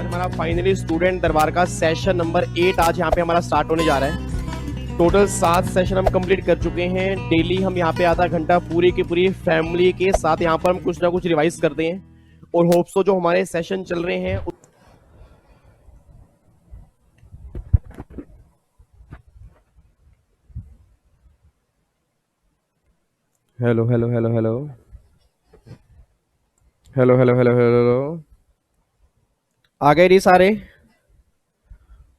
हमारा finally student दरबार का सेशन नंबर 8 आज यहाँ पे हमारा स्टार्ट होने जा रहा है। टोटल 7 सेशन हम कंप्लीट कर चुके हैं। डेली हम यहाँ पे आधा घंटा पूरी की पूरी फैमिली के साथ यहाँ पर हम कुछ ना कुछ रिवाइज करते हैं और होप्सो जो हमारे सेशन चल रहे हैं hello hello hello hello hello hello hello hello आ गए री सारे?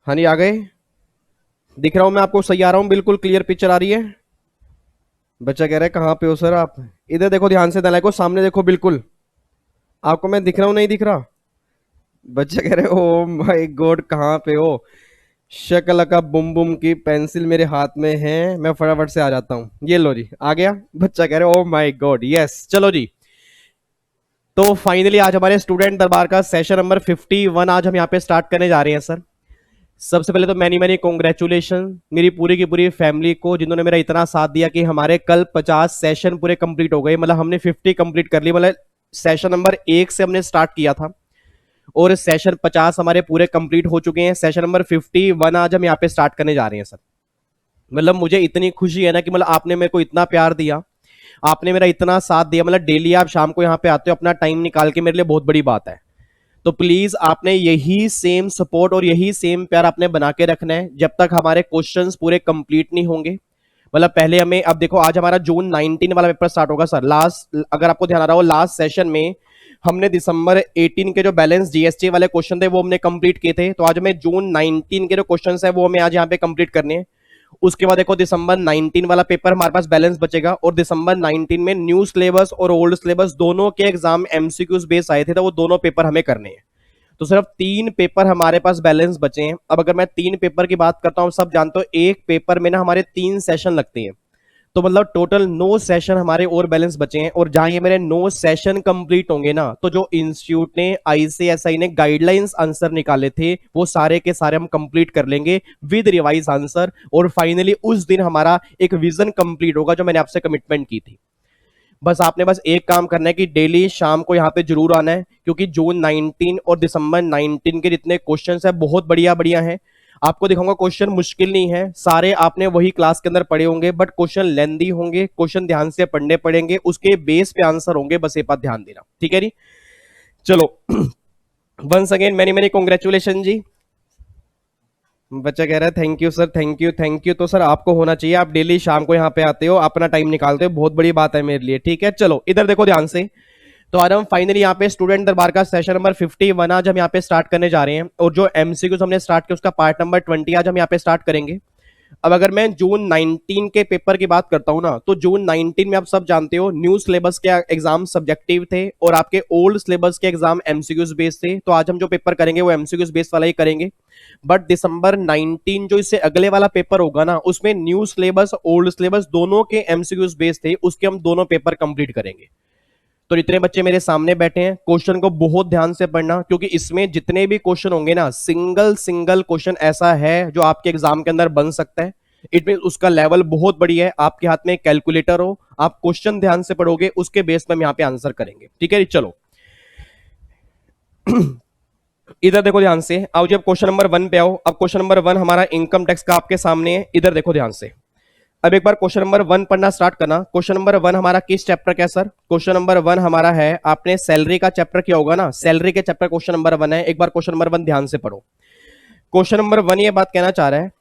हाँ जी आ गए। दिख रहा हूँ मैं आपको? सही आ रहा हूँ? बिल्कुल क्लियर पिक्चर आ रही है? बच्चा कह रहा है कहाँ पे हो सर आप? इधर देखो ध्यान से, नालायक को सामने देखो। बिल्कुल आपको मैं दिख रहा हूँ? नहीं दिख रहा? बच्चा कह रहे ओ माय गॉड कहाँ पे हो? शक्ल का बुम बुम की पेंसिल मेरे हाथ में है, मैं फटाफट से आ जाता हूँ। ये लो जी आ गया। बच्चा कह रहे ओ माय गॉड यस। चलो जी, तो फाइनली आज हमारे स्टूडेंट दरबार का सेशन नंबर 51 आज हम यहाँ पे स्टार्ट करने जा रहे हैं सर। सबसे पहले तो मैनी मैनी कॉन्ग्रेचुलेशन मेरी पूरी की पूरी फैमिली को, जिन्होंने मेरा इतना साथ दिया कि हमारे कल 50 सेशन पूरे कंप्लीट हो गए। मतलब हमने 50 कंप्लीट कर ली। मतलब सेशन नंबर 1 से हमने स्टार्ट किया था और सेशन 50 हमारे पूरे कंप्लीट हो चुके हैं। सेशन नंबर 51 आज हम यहाँ पे स्टार्ट करने जा रहे हैं सर। मतलब मुझे इतनी खुशी है ना कि मतलब आपने मेरे को इतना प्यार दिया, आपने मेरा इतना साथ दिया। मतलब डेली आप शाम को यहाँ पे आते हो अपना टाइम निकाल के, मेरे लिए बहुत बड़ी बात है। तो प्लीज आपने यही सेम सपोर्ट और यही सेम प्यार आपने बना के रखना है जब तक हमारे क्वेश्चंस पूरे कंप्लीट नहीं होंगे। मतलब पहले हमें, अब देखो आज हमारा जून 19 वाला पेपर स्टार्ट होगा सर। लास्ट, अगर आपको ध्यान आ रहा हो, लास्ट सेशन में हमने दिसंबर 18 के जो बैलेंस जीएसटी वाले क्वेश्चन थे वो हमने कंप्लीट किए थे। तो आज हमें जून 19 के जो क्वेश्चन है वो हमें आज यहाँ पे कंप्लीट करने हैं। उसके बाद देखो दिसंबर 19 वाला पेपर हमारे पास बैलेंस बचेगा और दिसंबर 19 में न्यू सिलेबस और ओल्ड सिलेबस दोनों के एग्जाम एमसीक्यूज बेस आए थे, तो वो दोनों पेपर हमें करने हैं। तो सिर्फ 3 पेपर हमारे पास बैलेंस बचे हैं। अब अगर मैं 3 पेपर की बात करता हूं, सब जानते हो एक पेपर में ना हमारे 3 सेशन लगते हैं। तो मतलब टोटल 9 सेशन हमारे और बैलेंस बचे हैं। और जहां ये मेरे 9 सेशन कंप्लीट होंगे ना, तो जो इंस्टीट्यूट ने, आईसीएसआई ने गाइडलाइंस आंसर निकाले थे वो सारे के सारे हम कंप्लीट कर लेंगे विद रिवाइज आंसर। और फाइनली उस दिन हमारा एक विजन कंप्लीट होगा जो मैंने आपसे कमिटमेंट की थी। बस आपने बस एक काम करना है कि डेली शाम को यहाँ पे जरूर आना है, क्योंकि जून 19 और दिसंबर 19 के जितने क्वेश्चन है बहुत बढ़िया बढ़िया हैं। आपको दिखाऊंगा, क्वेश्चन मुश्किल नहीं है, सारे आपने वही क्लास के अंदर पढ़े होंगे, बट क्वेश्चन लेंदी होंगे, क्वेश्चन ध्यान से पढ़ने पड़ेंगे, उसके बेस पे आंसर होंगे। बस ये बात ध्यान देना, ठीक है जी। चलो once again many many congratulation जी। बच्चा कह रहा है thank you sir, thank you thank you. तो सर आपको होना चाहिए, आप डेली शाम को यहाँ पे आते हो, अपना टाइम निकालते हो, बहुत बड़ी बात है मेरे लिए, ठीक है। चलो इधर देखो ध्यान से। तो आज हम फाइनली यहाँ पे स्टूडेंट दरबार का सेशन नंबर 51 आज हम यहाँ पे स्टार्ट करने जा रहे हैं। और जो एमसीक्यूज हमने स्टार्ट किया उसका पार्ट नंबर 20 आज हम यहाँ पे स्टार्ट करेंगे। अब अगर मैं जून 19 के पेपर की बात करता हूं ना, तो जून 19 में आप सब जानते हो न्यू सिलेबस के एग्जाम सब्जेक्टिव थे और आपके ओल्ड सिलेबस के एग्जाम एमसीक्यूज बेस्ड थे। तो आज हम जो पेपर करेंगे वो एमसीक्यूज बेस्ड वाला ही करेंगे। बट दिसंबर 19 जो इससे अगले वाला पेपर होगा ना, उसमें न्यू सिलेबस ओल्ड सिलेबस दोनों के एमसीक्यूज बेस्ड थे, उसके हम दोनों पेपर कंप्लीट करेंगे। तो जितने बच्चे मेरे सामने बैठे हैं, क्वेश्चन को बहुत ध्यान से पढ़ना, क्योंकि इसमें जितने भी क्वेश्चन होंगे ना, सिंगल सिंगल क्वेश्चन ऐसा है जो आपके एग्जाम के अंदर बन सकता है। इट मीन उसका लेवल बहुत बढ़िया है। आपके हाथ में कैलकुलेटर हो, आप क्वेश्चन ध्यान से पढ़ोगे, उसके बेस पर हम यहाँ पे आंसर करेंगे, ठीक है। चलो इधर देखो ध्यान से, आओ जब क्वेश्चन नंबर 1 पे आओ। अब क्वेश्चन नंबर 1 हमारा इनकम टैक्स का आपके सामने है। इधर देखो ध्यान से, अब एक बार क्वेश्चन नंबर 1 पढ़ना स्टार्ट करना। क्वेश्चन नंबर 1 हमारा किस चैप्टर का है सर? क्वेश्चन नंबर 1 हमारा है, आपने सैलरी का चैप्टर किया होगा ना, सैलरी के चैप्टर क्वेश्चन नंबर 1 है। एक बार क्वेश्चन नंबर 1 ध्यान से पढ़ो। क्वेश्चन नंबर 1 ये बात कहना चाह रहा है,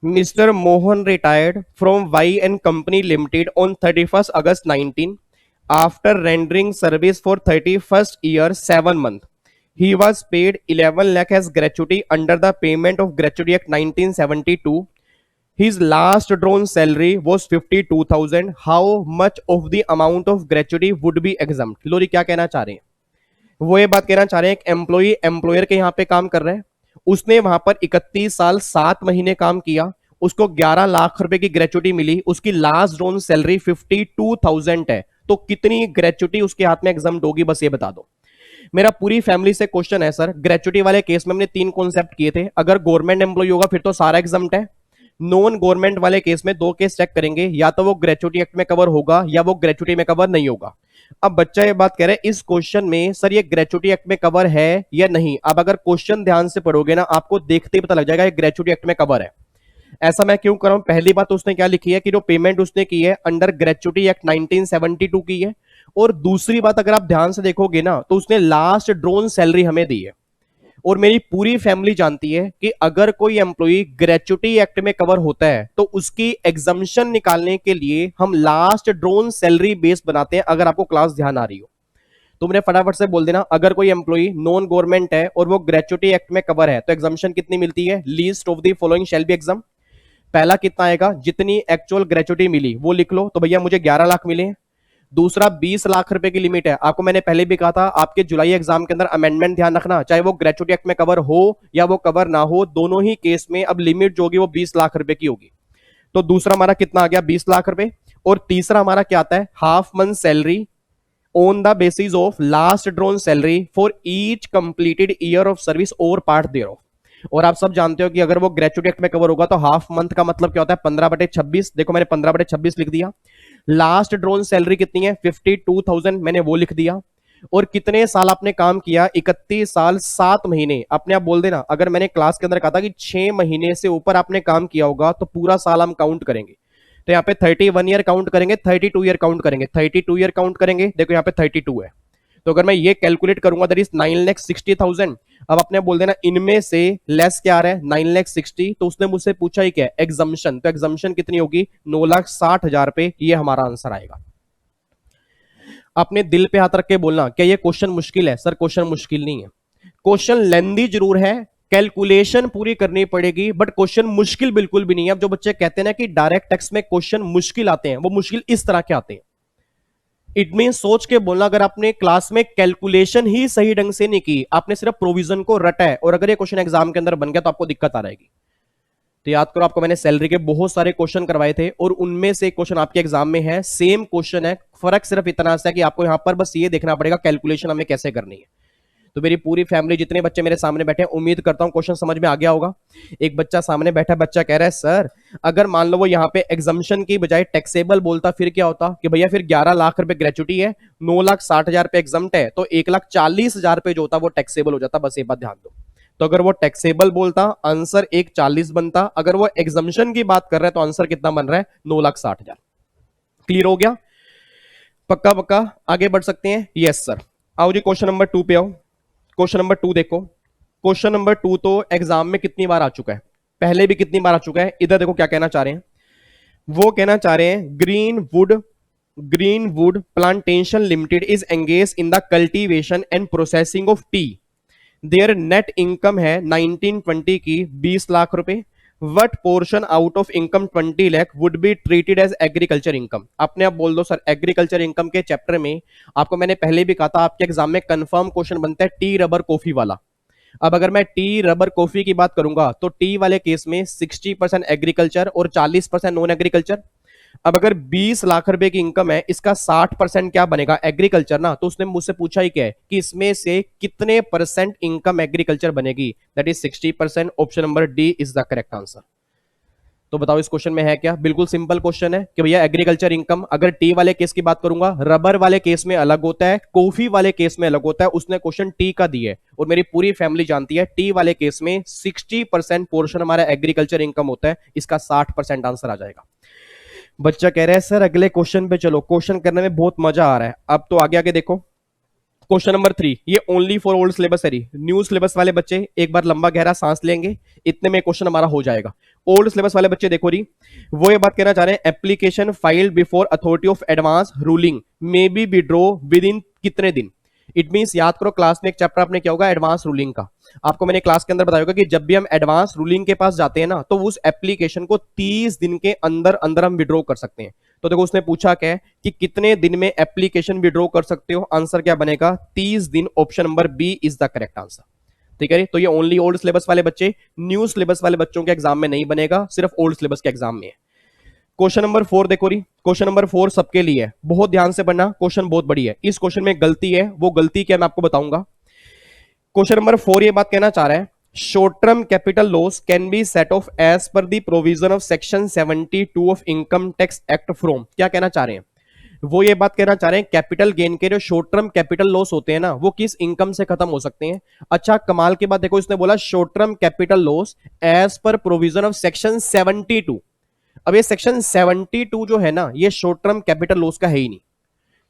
mister Mohan retired from Y and company limited on 31 August 19 after rendering service for 31st year 7 month. He was paid 11 lakh as gratuity under the Payment of Gratuity Act 1972. His last drawn salary was 52,000. How much of the amount of gratuity would be exempt? लो जी क्या कहना चाह रहे हैं? वो ये बात कहना चाह रहे हैं, एक एम्प्लॉय एम्प्लॉयर के यहाँ पे काम कर रहे हैं, उसने वहां पर 31 साल 7 महीने काम किया, उसको 11 लाख रुपए की ग्रेचुटी मिली, उसकी लास्ट ड्रोन सैलरी 52,000 है, तो कितनी ग्रेचुटी उसके हाथ में एग्जाम होगी, बस ये बता दो। मेरा पूरी फैमिली से क्वेश्चन है सर, ग्रेचुटी वाले केस में हमने 3 कॉन्सेप्ट किए थे, अगर गवर्नमेंट एम्प्लॉय होगा फिर तो सारा एग्जाम्प्ट है, नॉन गवर्नमेंट वाले केस में 2 केस चेक करेंगे, या तो वो ग्रेचुटी एक्ट में कवर होगा या वो ग्रेचुटी में कवर नहीं होगा। अब बच्चा ये बात कह रहा है इस क्वेश्चन में सर ये ग्रेचुटी एक्ट में कवर है या नहीं। अब अगर क्वेश्चन ध्यान से पढ़ोगे ना, आपको देखते ही पता लग जाएगा ये ग्रेचुटी एक्ट में कवर है। ऐसा मैं क्यों कर रहा हूं, पहली बात तो उसने क्या लिखी है कि जो पेमेंट उसने की है अंडर ग्रेचुटी एक्ट 1972 की है, और दूसरी बात अगर आप ध्यान से देखोगे ना तो उसने लास्ट ड्रोन सैलरी हमें दी है। और मेरी पूरी फैमिली जानती है कि अगर कोई एम्प्लॉय ग्रेचुटी एक्ट में कवर होता है तो उसकी एग्जम्पशन निकालने के लिए हम लास्ट ड्रोन सैलरी बेस बनाते हैं। अगर आपको क्लास ध्यान आ रही हो तो मैंने फटाफट से बोल देना, अगर कोई एम्प्लॉय नॉन गवर्नमेंट है और वो ग्रेचुटी एक्ट में कवर है तो एग्जम्पशन कितनी मिलती है, least of the following shall be exam. पहला कितना आएगा, जितनी एक्चुअल ग्रेचुटी मिली वो लिख लो, तो भैया मुझे 11 लाख मिले। दूसरा 20 लाख रुपए की लिमिट है, आपको मैंने पहले भी कहा था आपके जुलाई एग्जाम के अंदर अमेंडमेंट ध्यान रखना, चाहे वो ग्रेचुटी एक्ट में कवर हो या वो कवर ना हो, दोनों ही केस में अब लिमिट जो होगी वो 20 लाख रुपए की होगी। तो दूसरा हमारा कितना आ गया, 20 लाख रुपए। और तीसरा हमारा क्या आता है, half month salary on the basis of last drone salary for each completed year of service और पार्ट देयर ऑफ। और आप सब जानते हो कि अगर वो ग्रेचुटी एक्ट में कवर होगा तो हाफ मंथ का मतलब क्या होता है, 15/26। देखो मैंने 15/26 लिख दिया। लास्ट ड्रोन सैलरी कितनी है, 52,000, मैंने वो लिख दिया। और कितने साल आपने काम किया, 31 साल 7 महीने। अपने आप बोल देना, अगर मैंने क्लास के अंदर कहा था कि 6 महीने से ऊपर आपने काम किया होगा तो पूरा साल हम काउंट करेंगे। तो यहाँ पे 31 ईयर काउंट करेंगे, 32 ईयर काउंट करेंगे, 32 ईयर काउंट करेंगे। देखो यहाँ पे 32 है, तो अगर मैं ये कैलकुलेट करूंगा दैट इज 9,60,000। अब आपने बोल देना इनमें से लेस क्या आ रहा है, 9,60,000। तो उसने मुझसे पूछा ही क्या, एग्जम्पशन, तो एग्जम्पशन कितनी होगी, 9,60,000 पे। ये हमारा आंसर आएगा। अपने दिल पे हाथ रख के बोलना, क्या ये क्वेश्चन मुश्किल है, सर क्वेश्चन मुश्किल नहीं है, क्वेश्चन लेंदी जरूर है, कैलकुलेशन पूरी करनी पड़ेगी, बट क्वेश्चन मुश्किल बिल्कुल भी नहीं है। अब जो बच्चे कहते हैं ना कि डायरेक्ट टेक्स्ट में क्वेश्चन मुश्किल आते हैं, वो मुश्किल इस तरह के आते हैं। इट मीन सोच के बोलना, अगर आपने क्लास में कैलकुलेशन ही सही ढंग से नहीं की, आपने सिर्फ प्रोविजन को रटा है और अगर ये क्वेश्चन एग्जाम के अंदर बन गया तो आपको दिक्कत आ रहेगी। तो याद करो, आपको मैंने सैलरी के बहुत सारे क्वेश्चन करवाए थे और उनमें से क्वेश्चन आपके एग्जाम में है, सेम क्वेश्चन है, फर्क सिर्फ इतना सा है कि आपको यहां पर बस ये देखना पड़ेगा कैलकुलेशन हमें कैसे करनी है। तो मेरी पूरी फैमिली, जितने बच्चे मेरे सामने बैठे हैं, उम्मीद करता हूं क्वेश्चन समझ में आ गया होगा। एक बच्चा सामने बैठा, बच्चा कह रहा है सर अगर मान लो वो यहाँ पे एग्जम्पशन की बजाय टैक्सेबल बोलता फिर क्या होता, कि भैया फिर 11 लाख रुपए ग्रेचुटी है, 9,60,000 पे एग्जम्प्ट है, तो 1,40,000 पे जो होता वो टैक्सेबल हो जाता। बस ये बात ध्यान दो। तो अगर वो टैक्सेबल बोलता आंसर 1,40 बनता, अगर वो एग्जम्पशन की बात कर रहा है तो आंसर कितना बन रहा है, 9,60,000। क्लियर हो गया, पक्का पक्का, आगे बढ़ सकते हैं। Yes sir. आओ जी क्वेश्चन नंबर 2 पे आओ। क्वेश्चन नंबर 2 देखो, क्वेश्चन नंबर 2 तो एग्जाम में कितनी बार आ चुका है, पहले भी कितनी बार आ चुका है। इधर देखो क्या कहना चाह रहे हैं, वो कहना चाह रहे हैं green wood plantation limited is engage in the cultivation and processing of tea. Their net income है 1920 की 20 लाख रुपए। What portion out of income 20 lakh would be treated as agriculture income. आपने अब बोल दो सर, एग्रीकल्चर इनकम के चैप्टर में आपको मैंने पहले भी कहा था आपके एग्जाम में कंफर्म क्वेश्चन बनता है टी रबर कॉफी वाला। अब अगर मैं टी रबर कॉफी की बात करूंगा तो टी वाले केस में 60% एग्रीकल्चर और 40% नॉन एग्रीकल्चर। अब अगर 20 लाख रुपए की इनकम है, इसका 60% क्या बनेगा, एग्रीकल्चर ना। तो उसने मुझसे पूछा ही क्या है कि इसमें से कितने परसेंट इनकम एग्रीकल्चर बनेगी, that is 60%। Option number D is the correct answer. तो बताओ इस क्वेश्चन में है क्या, बिल्कुल सिंपल क्वेश्चन है कि भैया एग्रीकल्चर इनकम, अगर टी वाले केस की बात करूंगा, रबर वाले केस में अलग होता है, कॉफी वाले केस में अलग होता है। उसने क्वेश्चन टी का दिया है और मेरी पूरी फैमिली जानती है टी वाले केस में 60% पोर्शन हमारा एग्रीकल्चर इनकम होता है, इसका 60% आंसर आ जाएगा। बच्चा कह रहा है सर अगले क्वेश्चन पे चलो, क्वेश्चन करने में बहुत मजा आ रहा है। अब तो आगे आगे देखो, क्वेश्चन नंबर 3, ये ओनली फॉर ओल्ड सिलेबस है, न्यू सिलेबस वाले बच्चे एक बार लंबा गहरा सांस लेंगे, इतने में क्वेश्चन हमारा हो जाएगा। ओल्ड सिलेबस वाले बच्चे देखो री, वो ये बात कहना चाह रहे हैं application filed before authority of advance ruling may be withdraw with in कितने दिन। इट मींस याद करो क्लास में एक चैप्टर आपने क्या होगा एडवांस रूलिंग का, आपको मैंने क्लास के अंदर बताया होगा कि जब भी हम एडवांस रूलिंग के पास जाते हैं ना तो उस एप्लीकेशन को 30 दिन के अंदर अंदर हम विड्रॉ कर सकते हैं। तो देखो उसने पूछा क्या है कि कितने दिन में एप्लीकेशन विड्रॉ कर सकते हो, आंसर क्या बनेगा 30 दिन। Option number B is the correct answer. ठीक है, तो ये ओनली ओल्ड सिलेबस वाले बच्चे, न्यू सिलेबस वाले बच्चों के एग्जाम में नहीं बनेगा, सिर्फ ओल्ड सिलेबस के एग्जाम में है। क्वेश्चन नंबर 4 देखो री, क्वेश्चन नंबर 4 सबके लिए है, बहुत ध्यान से पढ़ना, क्वेश्चन बहुत बड़ी है। इस क्वेश्चन में गलती है, वो गलती क्या मैं आपको बताऊंगा। क्वेश्चन नंबर 4 ये बात कहना चाह रहा है, short term capital loss can be set off as per the provision of section 72 of income tax act from, क्या कहना चाह रहे हैं, वो ये बात कहना चाह रहे हैं कैपिटल गेन के जो शॉर्ट टर्म कैपिटल लॉस होते हैं ना, वो किस इनकम से खत्म हो सकते हैं। अच्छा कमाल की बात देखो, इसने बोला short term capital loss as per provision of section 72। अब ये सेक्शन 72 जो है ना, ये शॉर्ट टर्म कैपिटल लॉस का है ही नहीं।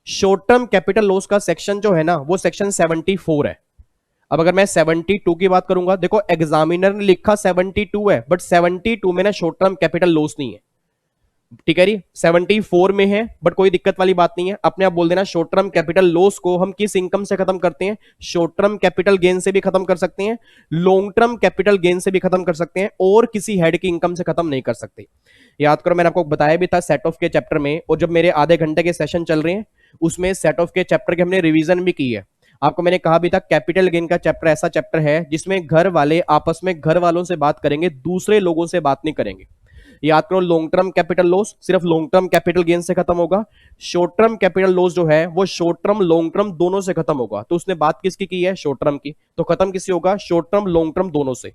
शॉर्ट टर्म कैपिटल लॉस का सेक्शन जो है ना, वो सेक्शन 74 है। अब अगर मैं 72 की बात करूंगा, देखो एग्जामिनर ने लिखा 72 है, बट 72 में ना शॉर्ट टर्म कैपिटल लॉस नहीं है, ठीक है जी, 74 में है, बट कोई दिक्कत वाली बात नहीं है, अपने आप बोल देना शॉर्ट टर्म कैपिटल लॉस को हम किस इनकम से खत्म करते हैं, शॉर्ट टर्म कैपिटल गेन से भी खत्म कर सकते हैं, लॉन्ग टर्म कैपिटल गेन से भी खत्म कर सकते हैं, और किसी हेड की इनकम से खत्म नहीं कर सकते। याद करो मैंने आपको बताया भी था सेट ऑफ के चैप्टर में, और जब मेरे आधे घंटे के सेशन चल रहे हैं उसमें सेट ऑफ के चैप्टर के हमने रिवीजन भी की है। आपको मैंने कहा भी था कैपिटल गेन का चैप्टर ऐसा चैप्टर है जिसमें घर वाले आपस में घर वालों से बात करेंगे, दूसरे लोगों से बात नहीं करेंगे। याद करो लॉन्ग टर्म कैपिटल लॉस सिर्फ लॉन्ग टर्म कैपिटल गेन से खत्म होगा, शॉर्ट टर्म कैपिटल लॉस जो है वो शॉर्ट टर्म लॉन्ग टर्म दोनों से खत्म होगा। तो उसने बात किसकी की है, शॉर्ट टर्म की, तो खत्म किससे होगा, शॉर्ट टर्म लॉन्ग टर्म दोनों से।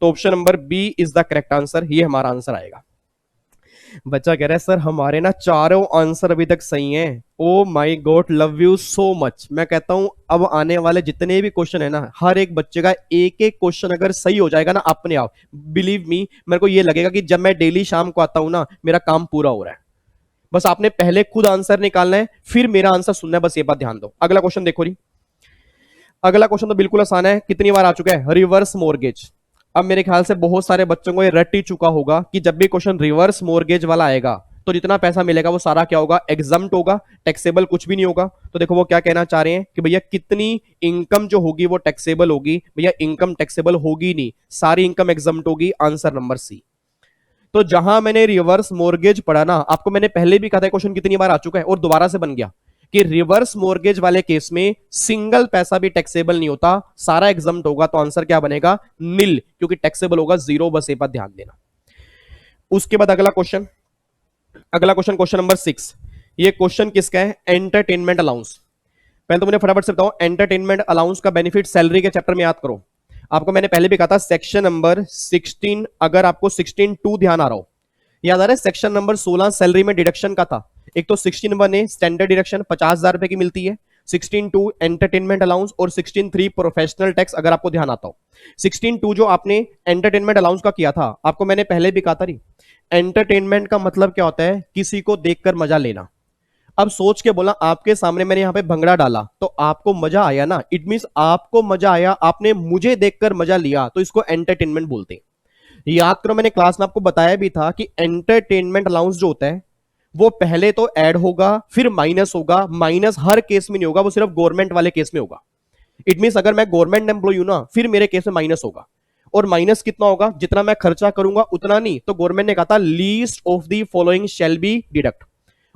तो option number B is the correct answer, ये हमारा आंसर आएगा। बच्चा कह रहा है सर हमारे ना चारों आंसर अभी तक सही हैं। Oh my God, love you so much. मैं कहता हूं अब आने वाले जितने भी क्वेश्चन है ना, हर एक बच्चे का एक एक क्वेश्चन अगर सही हो जाएगा ना अपने आप, बिलीव मी मेरे को ये लगेगा कि जब मैं डेली शाम को आता हूं ना, मेरा काम पूरा हो रहा है। बस आपने पहले खुद आंसर निकालना है, फिर मेरा आंसर सुनना है, बस ये बात ध्यान दो। अगला क्वेश्चन देखो जी, अगला क्वेश्चन तो बिल्कुल आसान है, कितनी बार आ चुका है, रिवर्स मोर्गेज। अब मेरे ख्याल से बहुत सारे बच्चों को ये रट ही चुका होगा कि जब भी क्वेश्चन रिवर्स मोर्गेज वाला आएगा तो जितना पैसा मिलेगा वो सारा क्या होगा, एग्जम्प्ट होगा, टैक्सेबल कुछ भी नहीं होगा। तो देखो वो क्या कहना चाह रहे हैं कि भैया कितनी इनकम जो होगी वो टैक्सेबल होगी, भैया इनकम टैक्सेबल होगी नहीं, सारी इनकम एग्जम्प्ट होगी, आंसर नंबर सी। तो जहां मैंने रिवर्स मोर्गेज पढ़ा ना, आपको मैंने पहले भी कहा था क्वेश्चन कितनी बार आ चुका है और दोबारा से बन गया कि रिवर्स मोर्गेज वाले केस में सिंगल पैसा भी टैक्सेबल नहीं होता, सारा एग्जम्प्ट होगा। तो आंसर क्या बनेगा, नील, क्योंकि टैक्सेबल होगा जीरो, बस ये बात ध्यान देना। उसके बाद अगला क्वेश्चन, अगला क्वेश्चन क्वेश्चन नंबर 6। ये क्वेश्चन किसका है, एंटरटेनमेंट अलाउंस। पहले तो मुझे फटाफट से बताओ एंटरटेनमेंट अलाउंस का बेनिफिट सैलरी के चैप्टर में याद करो। आपको मैंने पहले भी कहा था सेक्शन नंबर 16, अगर आपको 16(2) ध्यान आ रहा हो, याद आ रहा है, सेक्शन नंबर 16 सैलरी में डिडक्शन का था। एक तो 16(1) है स्टैंडर्ड डिडक्शन 50,000 रुपए की मिलती है, 16(2) एंटरटेनमेंट अलाउंस, और 16(3) प्रोफेशनल टैक्स, अगर आपको ध्यान आता हो। 16(2) जो आपने एंटरटेनमेंट अलाउंस का किया था, आपको मैंने पहले भी कहा था नहीं, एंटरटेनमेंट का मतलब क्या होता है, किसी को देखकर मजा लेना। अब सोच के बोला आपके सामने मैंने यहां पे भंगड़ा डाला तो आपको मजा आया ना, इट मींस आपको मजा आया, आपने मुझे देखकर मजा लिया, तो इसको एंटरटेनमेंट बोलते हैं। याद करो मैंने क्लास में आपको बताया भी था कि एंटरटेनमेंट अलाउंस जो होता है वो पहले तो ऐड होगा फिर माइनस होगा, माइनस हर केस में नहीं होगा, वो सिर्फ गवर्नमेंट वाले केस में होगा। इट मींस अगर मैं गवर्नमेंट एम्प्लॉय हूं ना, फिर मेरे केस में माइनस होगा, और माइनस कितना होगा, जितना मैं खर्चा करूंगा उतना नहीं। तो गवर्नमेंट ने कहा था least of the following shall be deduct,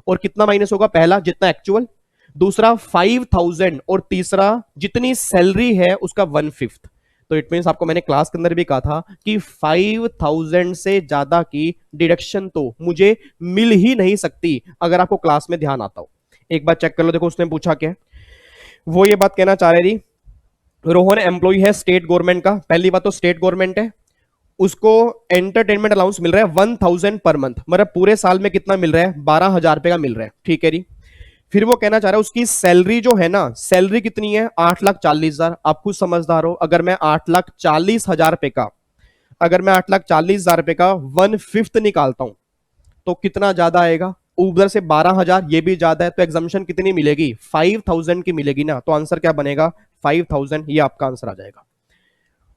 और कितना माइनस होगा, पहला जितना एक्चुअल, दूसरा 5,000, और तीसरा जितनी सैलरी है उसका 1/5। तो इट मींस आपको मैंने क्लास के अंदर भी कहा था कि 5,000 से ज्यादा की डिडक्शन तो मुझे मिल ही नहीं सकती, अगर आपको क्लास में ध्यान आता हो। एक बार चेक कर लो, देखो उसने पूछा क्या, वो ये बात कहना चाह रही थी, रोहन एम्प्लॉय है स्टेट गवर्नमेंट का, पहली बात तो स्टेट गवर्नमेंट है, उसको एंटरटेनमेंट अलाउंस मिल रहा है 1,000 पर मंथ, मतलब पूरे साल में कितना मिल रहा है, 12,000 रुपए का मिल रहा है, ठीक है जी। फिर वो कहना चाह रहा है उसकी सैलरी जो है ना, सैलरी कितनी है, 8,40,000। आप खुद समझदार हो, अगर मैं 8,40,000 रुपए का, अगर मैं 8,40,000 रुपए का 1/5 निकालता हूं तो कितना ज्यादा आएगा, उधर से 12,000, ये भी ज्यादा है, तो एग्जाम्शन कितनी मिलेगी, 5,000 की मिलेगी ना। तो आंसर क्या बनेगा, 5,000, ये आपका आंसर आ जाएगा।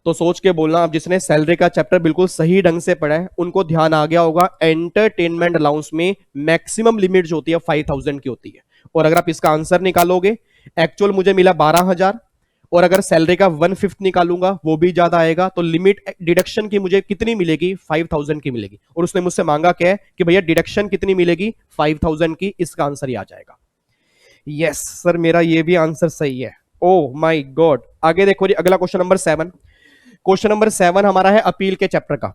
तो सोच के बोलना, अब जिसने सैलरी का चैप्टर बिल्कुल सही ढंग से पढ़ा है उनको ध्यान आ गया होगा, एंटरटेनमेंट अलाउंस में मैक्सिमम लिमिट जो होती है 5,000 की होती है। और अगर आप इसका आंसर निकालोगे, एक्चुअल मुझे मिला 12,000, और अगर सैलरी का 1/5 निकालूंगा वो भी ज्यादा आएगा, तो लिमिट डिडक्शन की मुझे कितनी मिलेगी, 5,000 की मिलेगी। और उसने मुझसे मांगा क्या है कि भैया डिडक्शन कितनी मिलेगी, 5,000 की, इसका आंसर ही आ जाएगा। यस सर, मेरा ये भी आंसर सही है। ओ माय गॉड, आगे देखो जी, अगला क्वेश्चन नंबर 7। क्वेश्चन नंबर 7 हमारा है अपील के चैप्टर का।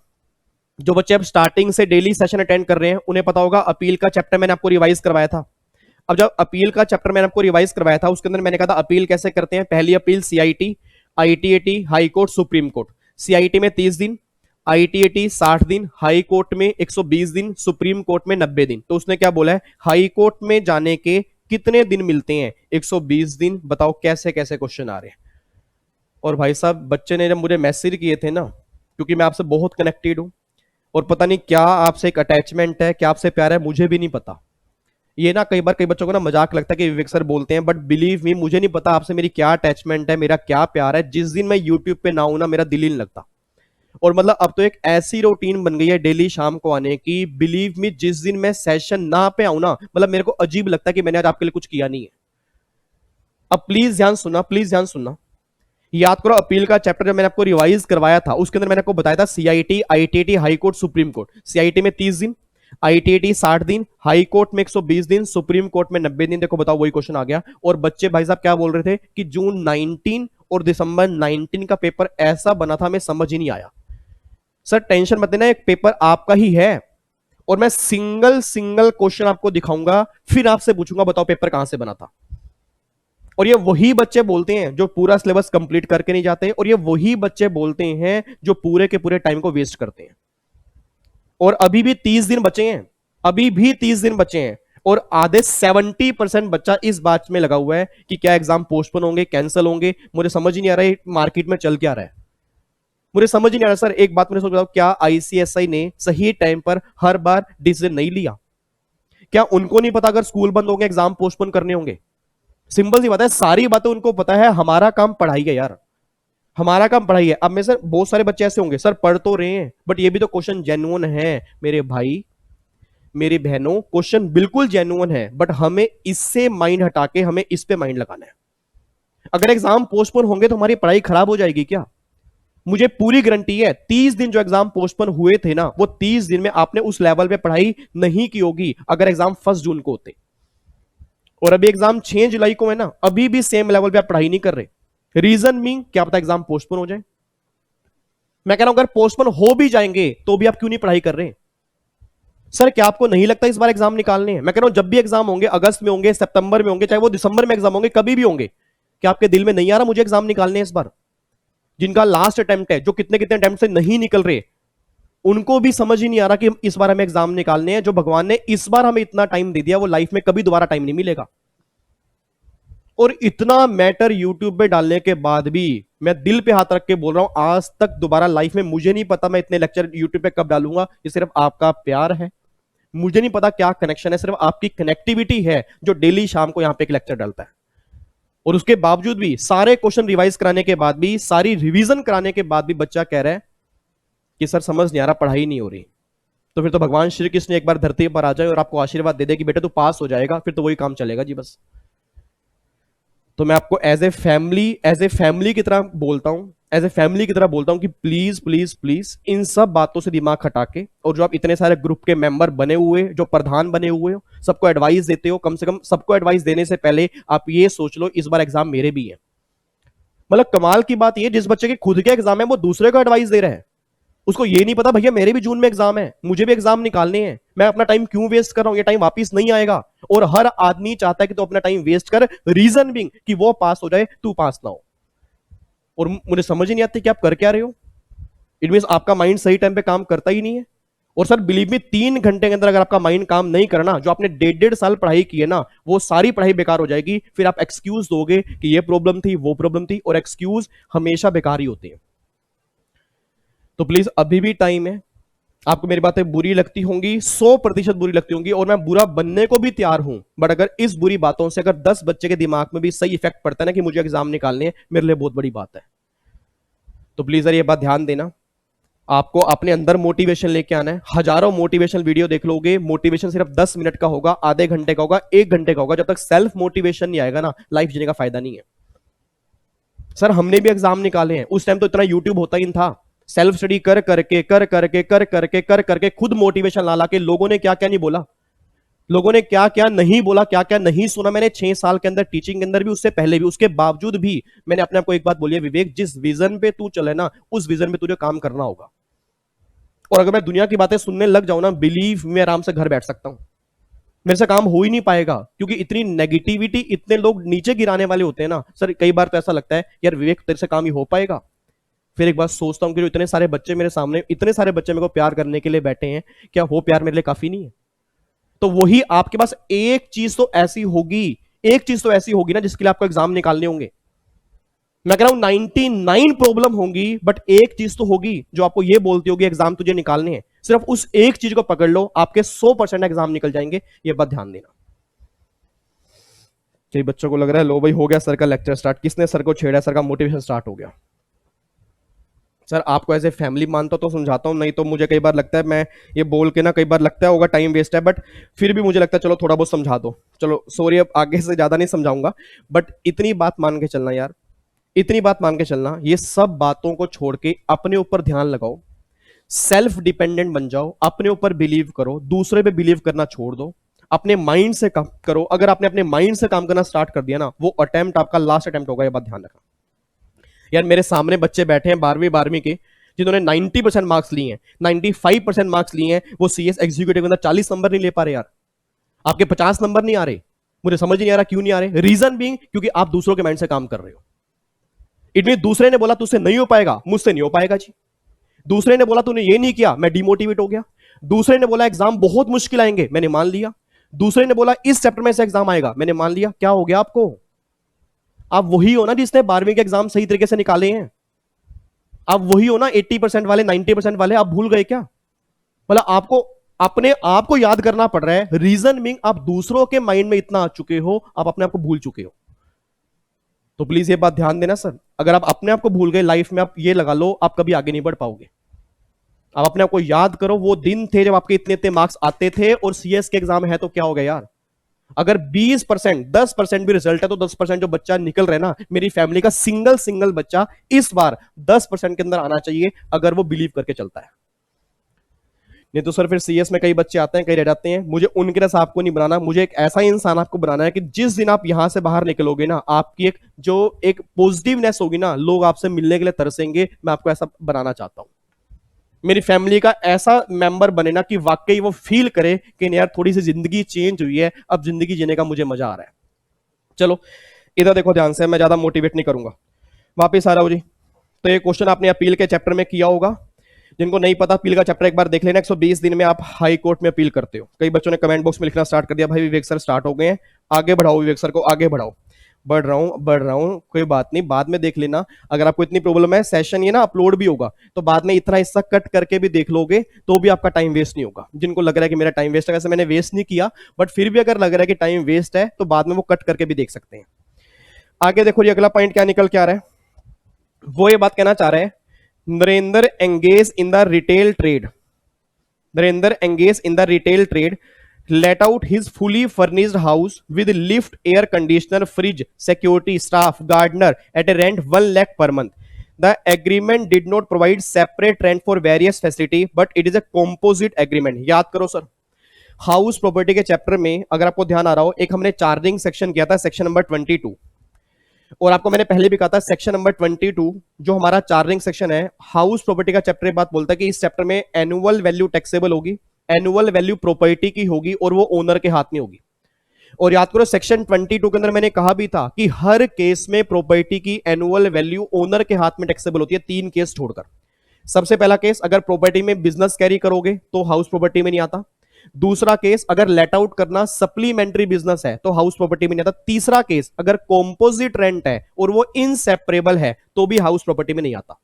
जो बच्चे अब स्टार्टिंग से डेली सेशन अटेंड कर रहे हैं उन्हें पता होगा अपील का चैप्टर मैंने आपको रिवाइज करवाया था। अब जब अपील का चैप्टर मैंने आपको रिवाइज करवाया था उसके अंदर मैंने कहा था अपील कैसे करते हैं। पहली appeal CIT, ITAT, high court, supreme court. CIT में 30 दिन, आईटीएटी 60 दिन, हाई कोर्ट में 120 दिन, सुप्रीम कोर्ट में 90 दिन। तो उसने क्या बोला है, हाई कोर्ट में जाने के कितने दिन मिलते हैं, 120 दिन। बताओ कैसे कैसे क्वेश्चन आ रहे हैं। और भाई साहब बच्चे ने जब मुझे मैसेज किए थे ना, क्योंकि मैं आपसे बहुत कनेक्टेड हूं और पता नहीं क्या आपसे एक अटैचमेंट है, क्या आपसे प्यार है, मुझे भी नहीं पता। ये ना कई बार कई बच्चों को ना मजाक लगता है कि विवेक सर बोलते हैं, बट बिलीव मी मुझे नहीं पता आपसे मेरी क्या अटैचमेंट है, मेरा क्या प्यार है। जिस दिन मैं यूट्यूब पे ना हूं ना मेरा दिल ही नहीं लगता। और मतलब अब तो एक ऐसी रूटीन बन गई है डेली शाम को आने की, बिलीव मी जिस दिन मैं सेशन ना पे आऊं ना मतलब मेरे को अजीब लगता है कि मैंने आज आपके लिए कुछ किया नहीं है। अब प्लीज ध्यान सुनना, प्लीज ध्यान सुनना। याद करो अपील का चैप्टर जब मैंने आपको रिवाइज करवाया था उसके अंदर मैंने आपको बताया था CIT, ITT, high court, supreme court. CIT में 30 दिन, आईटीटी 60 दिन, हाई कोर्ट में 120 दिन, सुप्रीम कोर्ट में 90 दिन। देखो बताओ वही क्वेश्चन आ गया। और बच्चे भाई साहब क्या बोल रहे थे कि जून 19 और दिसंबर 19 का पेपर ऐसा बना था हमें समझ ही नहीं आया। सर टेंशन मत लेना, एक पेपर आपका ही है और मैं सिंगल सिंगल क्वेश्चन आपको दिखाऊंगा, फिर आपसे पूछूंगा बताओ पेपर कहां से बना था। और ये वही बच्चे बोलते हैं जो पूरा सिलेबस कंप्लीट करके नहीं जाते, और ये वही बच्चे बोलते हैं जो पूरे के पूरे टाइम को वेस्ट करते हैं। और अभी भी 30 दिन बचे हैं, अभी भी 30 दिन बचे हैं और आधे 70% बच्चा इस बात में लगा हुआ है कि क्या एग्जाम पोस्टपोन होंगे, कैंसिल होंगे। मुझे समझ ही नहीं आ रहा है मार्केट में चल क्या रहा है, मुझे समझ ही नहीं आ रहा। सर एक बात मुझे सोच बताओ, क्या आईसीएसआई ने सही टाइम पर हर बार डिसीजन नहीं लिया? क्या उनको नहीं पता अगर स्कूल बंद होंगे एग्जाम पोस्टपोन करने होंगे? सिंपल सी बात है, सारी बातें उनको पता है। हमारा काम पढ़ाई है यार, हमारा काम पढ़ाई है। अब में सर बहुत सारे बच्चे ऐसे होंगे सर पढ़ तो रहे हैं बट ये भी तो क्वेश्चन जेन्युइन है मेरे भाई मेरी बहनों, क्वेश्चन बिल्कुल जेन्युइन है, बट हमें इससे माइंड हटा के हमें इस पे माइंड लगाना है। अगर एग्जाम पोस्टपोन होंगे तो हमारी पढ़ाई खराब हो जाएगी क्या? मुझे पूरी गारंटी है 30 दिन जो एग्जाम पोस्टपोन हुए थे ना वो 30 दिन में आपने उस लेवल पे पढ़ाई नहीं की होगी अगर एग्जाम 1 जून को होते। और अभी एग्जाम 6 जुलाई को है ना, अभी भी सेम लेवल पे आप पढ़ाई नहीं कर रहे। रीजन मीन क्या पता एग्जाम पोस्टपोन हो जाए। मैं कह रहा हूं अगर पोस्टपोन हो भी जाएंगे तो भी आप क्यों नहीं पढ़ाई कर रहे? सर क्या आपको नहीं लगता इस बार एग्जाम निकालने हैं? मैं कह रहा हूं जब भी एग्जाम होंगे, अगस्त में होंगे, सितंबर में होंगे, चाहे वो दिसंबर में एग्जाम होंगे, कभी भी होंगे, क्या आपके दिल में नहीं आ रहा मुझे एग्जाम निकालने हैं इस बार? जिनका लास्ट अटेम्प्ट है, जो कितने कितने अटेम्प्ट से नहीं निकल रहे, उनको भी समझ ही नहीं आ रहा कि इस बार हमें एग्जाम निकालने हैं। जो भगवान ने इस बार हमें इतना टाइम दे दिया वो लाइफ में कभी दोबारा टाइम नहीं मिलेगा। और इतना मैटर यूट्यूब पे डालने के बाद भी मैं दिल पे हाथ रख के बोल रहा हूं, आज तक दोबारा लाइफ में मुझे नहीं पता मैं इतने लेक्चर यूट्यूब पे कब डालूंगा। ये सिर्फ आपका प्यार है, मुझे नहीं पता क्या कनेक्शन है, सिर्फ आपकी कनेक्टिविटी है जो डेली शाम को यहां पे एक लेक्चर डालता है। और उसके बावजूद भी, सारे क्वेश्चन रिवाइज कराने के बाद भी, सारी रिवीजन कराने के बाद भी बच्चा कह रहा है कि सर समझ नहीं आ रहा, पढ़ाई नहीं हो रही। तो फिर तो भगवान श्री कृष्ण एक बार धरती पर आ जाए और आपको आशीर्वाद दे दे कि बेटा तू पास हो जाएगा, फिर तो वही काम चलेगा जी बस। तो मैं आपको एज ए फैमिली की तरह बोलता हूं, एज ए फैमिली की तरह बोलता हूं कि प्लीज प्लीज प्लीज इन सब बातों से दिमाग हटा के, और जो आप इतने सारे ग्रुप के मेंबर बने हुए, जो प्रधान बने हुए हो, सबको एडवाइस देते हो, कम से कम सबको एडवाइस देने से पहले आप ये सोच लो इस बार एग्जाम मेरे भी है। मतलब कमाल की बात ये, जिस बच्चे के खुद के एग्जाम है वो दूसरे को एडवाइस दे रहे हैं। उसको ये नहीं पता भैया मेरे भी जून में एग्जाम है, मुझे भी एग्जाम निकालने हैं, मैं अपना टाइम क्यों वेस्ट कर रहा हूं, ये टाइम वापस नहीं आएगा। और हर आदमी चाहता है कि तू अपना टाइम वेस्ट कर, रीजन बिंग कि वो पास हो जाए, तू पास ना हो। और मुझे समझ ही नहीं आती कि आप कर क्या रहे हो। इट मीन आपका माइंड सही टाइम पे काम करता ही नहीं है। और सर बिलीव मी 3 घंटे के अंदर अगर आपका माइंड काम नहीं करना, जो आपने 1.5 साल पढ़ाई की है ना, वो सारी पढ़ाई बेकार हो जाएगी। फिर आप एक्सक्यूज दोगे कि ये प्रॉब्लम थी, वो प्रॉब्लम थी, और एक्सक्यूज हमेशा बेकार ही होते हैं। तो प्लीज अभी भी टाइम है। आपको मेरी बातें बुरी लगती होंगी, 100% बुरी लगती होंगी, और मैं बुरा बनने को भी तैयार हूं, बट अगर इस बुरी बातों से अगर 10 बच्चे के दिमाग में भी सही इफेक्ट पड़ता है ना कि मुझे एग्जाम निकालने हैं, मेरे लिए बहुत बड़ी बात है। तो प्लीज यार ये बात ध्यान देना, आपको अपने अंदर मोटिवेशन लेके आना है। हजारों मोटिवेशन वीडियो देख लोगे, मोटिवेशन सिर्फ 10 मिनट का होगा, आधे घंटे का होगा, 1 घंटे का होगा। जब तक सेल्फ मोटिवेशन नहीं आएगा ना, लाइफ जीने का फायदा नहीं है। सर हमने भी एग्जाम निकाले हैं, उस टाइम तो इतना यूट्यूब होता ही नहीं था। सेल्फ स्टडी कर करके खुद मोटिवेशन ला ला के लोगों ने क्या क्या नहीं बोला। लोगों ने क्या क्या नहीं बोला, क्या क्या नहीं सुना। मैंने 6 साल के अंदर टीचिंग के अंदर भी, उससे पहले भी, उसके बावजूद भी मैंने अपने आप को एक बात बोली है, विवेक जिस विजन पे तू चले ना, उस विजन पे तुझे काम करना होगा। और अगर मैं दुनिया की बातें सुनने लग जाऊं ना, बिलीव मैं आराम से घर बैठ सकता हूं, मेरे से काम हो ही नहीं पाएगा, क्योंकि इतनी नेगेटिविटी, इतने लोग नीचे गिराने वाले होते हैं ना सर। कई बार तो ऐसा लगता है यार विवेक तेरे से काम ही हो पाएगा। फिर एक बार सोचता हूं कि जो इतने सारे बच्चे मेरे सामने, इतने सारे बच्चे मेरे को प्यार करने के लिए बैठे हैं, क्या वो प्यार मेरे लिए काफी नहीं है? तो वही आपके पास एक चीज तो ऐसी होगी, एक चीज तो ऐसी होगी ना जिसके लिए आपको एग्जाम निकालने होंगे। मैं कह रहा हूं 99 प्रॉब्लम होंगी, बट एक चीज तो होगी जो आपको ये बोलती होगी एग्जाम तुझे निकालने हैं। सिर्फ उस एक चीज को पकड़ लो, आपके 100% एग्जाम निकल जाएंगे। ये बात ध्यान देना। कई बच्चों को लग रहा है लो भाई हो गया सर का लेक्चर स्टार्ट, किसने सर को छेड़ा, सर का मोटिवेशन स्टार्ट हो गया। सर आपको एज ए फैमिली मानता तो समझाता हूं, नहीं तो मुझे कई बार लगता है मैं ये बोल के ना, कई बार लगता है होगा टाइम वेस्ट है, बट फिर भी मुझे लगता है चलो थोड़ा बहुत समझा दो। चलो सॉरी, अब आगे से ज्यादा नहीं समझाऊंगा, बट इतनी बात मान के चलना यार, इतनी बात मान के चलना, ये सब बातों को छोड़ के अपने ऊपर ध्यान लगाओ, सेल्फ डिपेंडेंट बन जाओ, अपने ऊपर बिलीव करो, दूसरे पे बिलीव करना छोड़ दो, अपने माइंड से काम करो। अगर आपने अपने माइंड से काम करना स्टार्ट कर दिया ना, वो अटेम्प्ट आपका लास्ट अटेम्प्ट होगा, ये बात ध्यान रखना। यार मेरे सामने बच्चे बैठे हैं 12वीं के, जिन्होंने 90% मार्क्स लिए हैं, 95% मार्क्स लिए हैं, वो सीएस एग्जीक्यूटिव के अंदर 40 नंबर नहीं ले पा रहे यार। आपके 50 नंबर नहीं आ रहे, मुझे समझ नहीं आ रहा क्यों नहीं आ रहे। रीजन बीइंग क्योंकि आप दूसरों के माइंड से काम कर रहे हो। इतनी दूसरे ने बोला तुझसे नहीं हो पाएगा, मुझसे नहीं हो पाएगा जी। दूसरे ने बोला तूने ये नहीं किया, मैं डिमोटिवेट हो गया। दूसरे ने बोला एग्जाम बहुत मुश्किल आएंगे, मैंने मान लिया। दूसरे ने बोला इस चैप्टर में से एग्जाम आएगा, मैंने मान लिया। क्या हो गया आपको? आप वही हो ना जिसने 12वीं के एग्जाम सही तरीके से निकाले हैं। आप वही हो ना 80% वाले, 90% वाले। आप भूल गए क्या? मतलब आपको अपने आप को याद करना पड़ रहा है। रीजन मीन आप दूसरों के माइंड में इतना आ चुके हो, आप अपने आप को भूल चुके हो। तो प्लीज ये बात ध्यान देना सर, अगर आप अपने आप को भूल गए लाइफ में, आप ये लगा लो आप कभी आगे नहीं बढ़ पाओगे। आप अपने आप को याद करो, वो दिन थे जब आपके इतने इतने मार्क्स आते थे, और सीएस के एग्जाम है तो क्या हो गया यार। अगर 20%, 10% भी रिजल्ट है, तो 10% जो बच्चा निकल रहे ना, मेरी फैमिली का सिंगल सिंगल बच्चा इस बार 10% के अंदर आना चाहिए, अगर वो बिलीव करके चलता है। नहीं तो सर फिर सीएस में कई बच्चे आते हैं, कई रह जाते हैं। मुझे उनके जैसा आपको नहीं बनाना, मुझे एक ऐसा इंसान आपको बनाना है कि जिस दिन आप यहां से बाहर निकलोगे ना, आपकी एक पॉजिटिवनेस होगी ना, लोग आपसे मिलने के लिए तरसेंगे। मैं आपको ऐसा बनाना चाहता हूं। मेरी फैमिली का ऐसा मेंबर बने ना कि वाकई वो फील करे कि यार थोड़ी सी जिंदगी चेंज हुई है, अब जिंदगी जीने का मुझे मजा आ रहा है। चलो इधर देखो ध्यान से, मैं ज्यादा मोटिवेट नहीं करूंगा। वापिस आ रहा हूं जी। तो ये क्वेश्चन आपने अपील के चैप्टर में किया होगा। जिनको नहीं पता, अपील का चैप्टर एक बार देख लेना। 120 दिन में आप हाई कोर्ट में अपील करते हो। कई बच्चों ने कमेंट बॉक्स में लिखना स्टार्ट कर दिया, भाई विवेक सर स्टार्ट हो गए हैं, आगे बढ़ाओ विवेक सर को, आगे बढ़ाओ। बढ़ रहा हूं, कोई बात नहीं, बाद में देख लेना। अगर आपको इतनी प्रॉब्लम है, सेशन ये ना अपलोड भी होगा, तो बाद में इतना हिस्सा कट करके भी देख लोगे, तो भी आपका टाइम वेस्ट नहीं होगा। जिनको लग रहा है कि मेरा टाइम वेस्ट है, वैसे मैंने वेस्ट नहीं किया, बट फिर भी अगर लग रहा है कि टाइम वेस्ट है, तो बाद में वो कट करके भी देख सकते हैं। आगे देखो ये अगला पॉइंट क्या निकल के आ रहा है। वो ये बात कहना चाह रहे हैं, Narendra engage in the retail trade, Narendra engage in the retail trade, let out his fully furnished house with lift, air conditioner, fridge, security, staff, gardener at a rent 1 lakh per month. The agreement did not provide separate rent for various facility, but it is a composite agreement. याद करो sir, house property के chapter में अगर आपको ध्यान आ रहा हो, एक हमने चार्जिंग सेक्शन किया था, सेक्शन नंबर 22। और आपको मैंने पहले भी कहा था सेक्शन नंबर 22 जो हमारा चार्जिंग सेक्शन है, हाउस प्रॉपर्टी का चैप्टर बात बोलता है कि इस चैप्टर में एनुअल वैल्यू टैक्सेबल होगी, एनुअल वैल्यू प्रॉपर्टी की होगी, और वो ओनर के हाथ में होगी। और याद करो सेक्शन 22 के अंदर मैंने कहा भी था कि हर केस में प्रॉपर्टी की एनुअल वैल्यू ओनर के हाथ में टैक्सेबल होती है, 3 केस छोड़कर। सबसे पहला केस, अगर प्रॉपर्टी में बिजनेस कैरी करोगे तो हाउस प्रॉपर्टी में नहीं आता। दूसरा केस, अगर लेट आउट करना सप्लीमेंट्री बिजनेस है तो हाउस प्रॉपर्टी में नहीं आता। तीसरा केस, अगर कॉम्पोजिट रेंट है और वो इनसेपरेबल है तो भी हाउस प्रॉपर्टी में नहीं आता।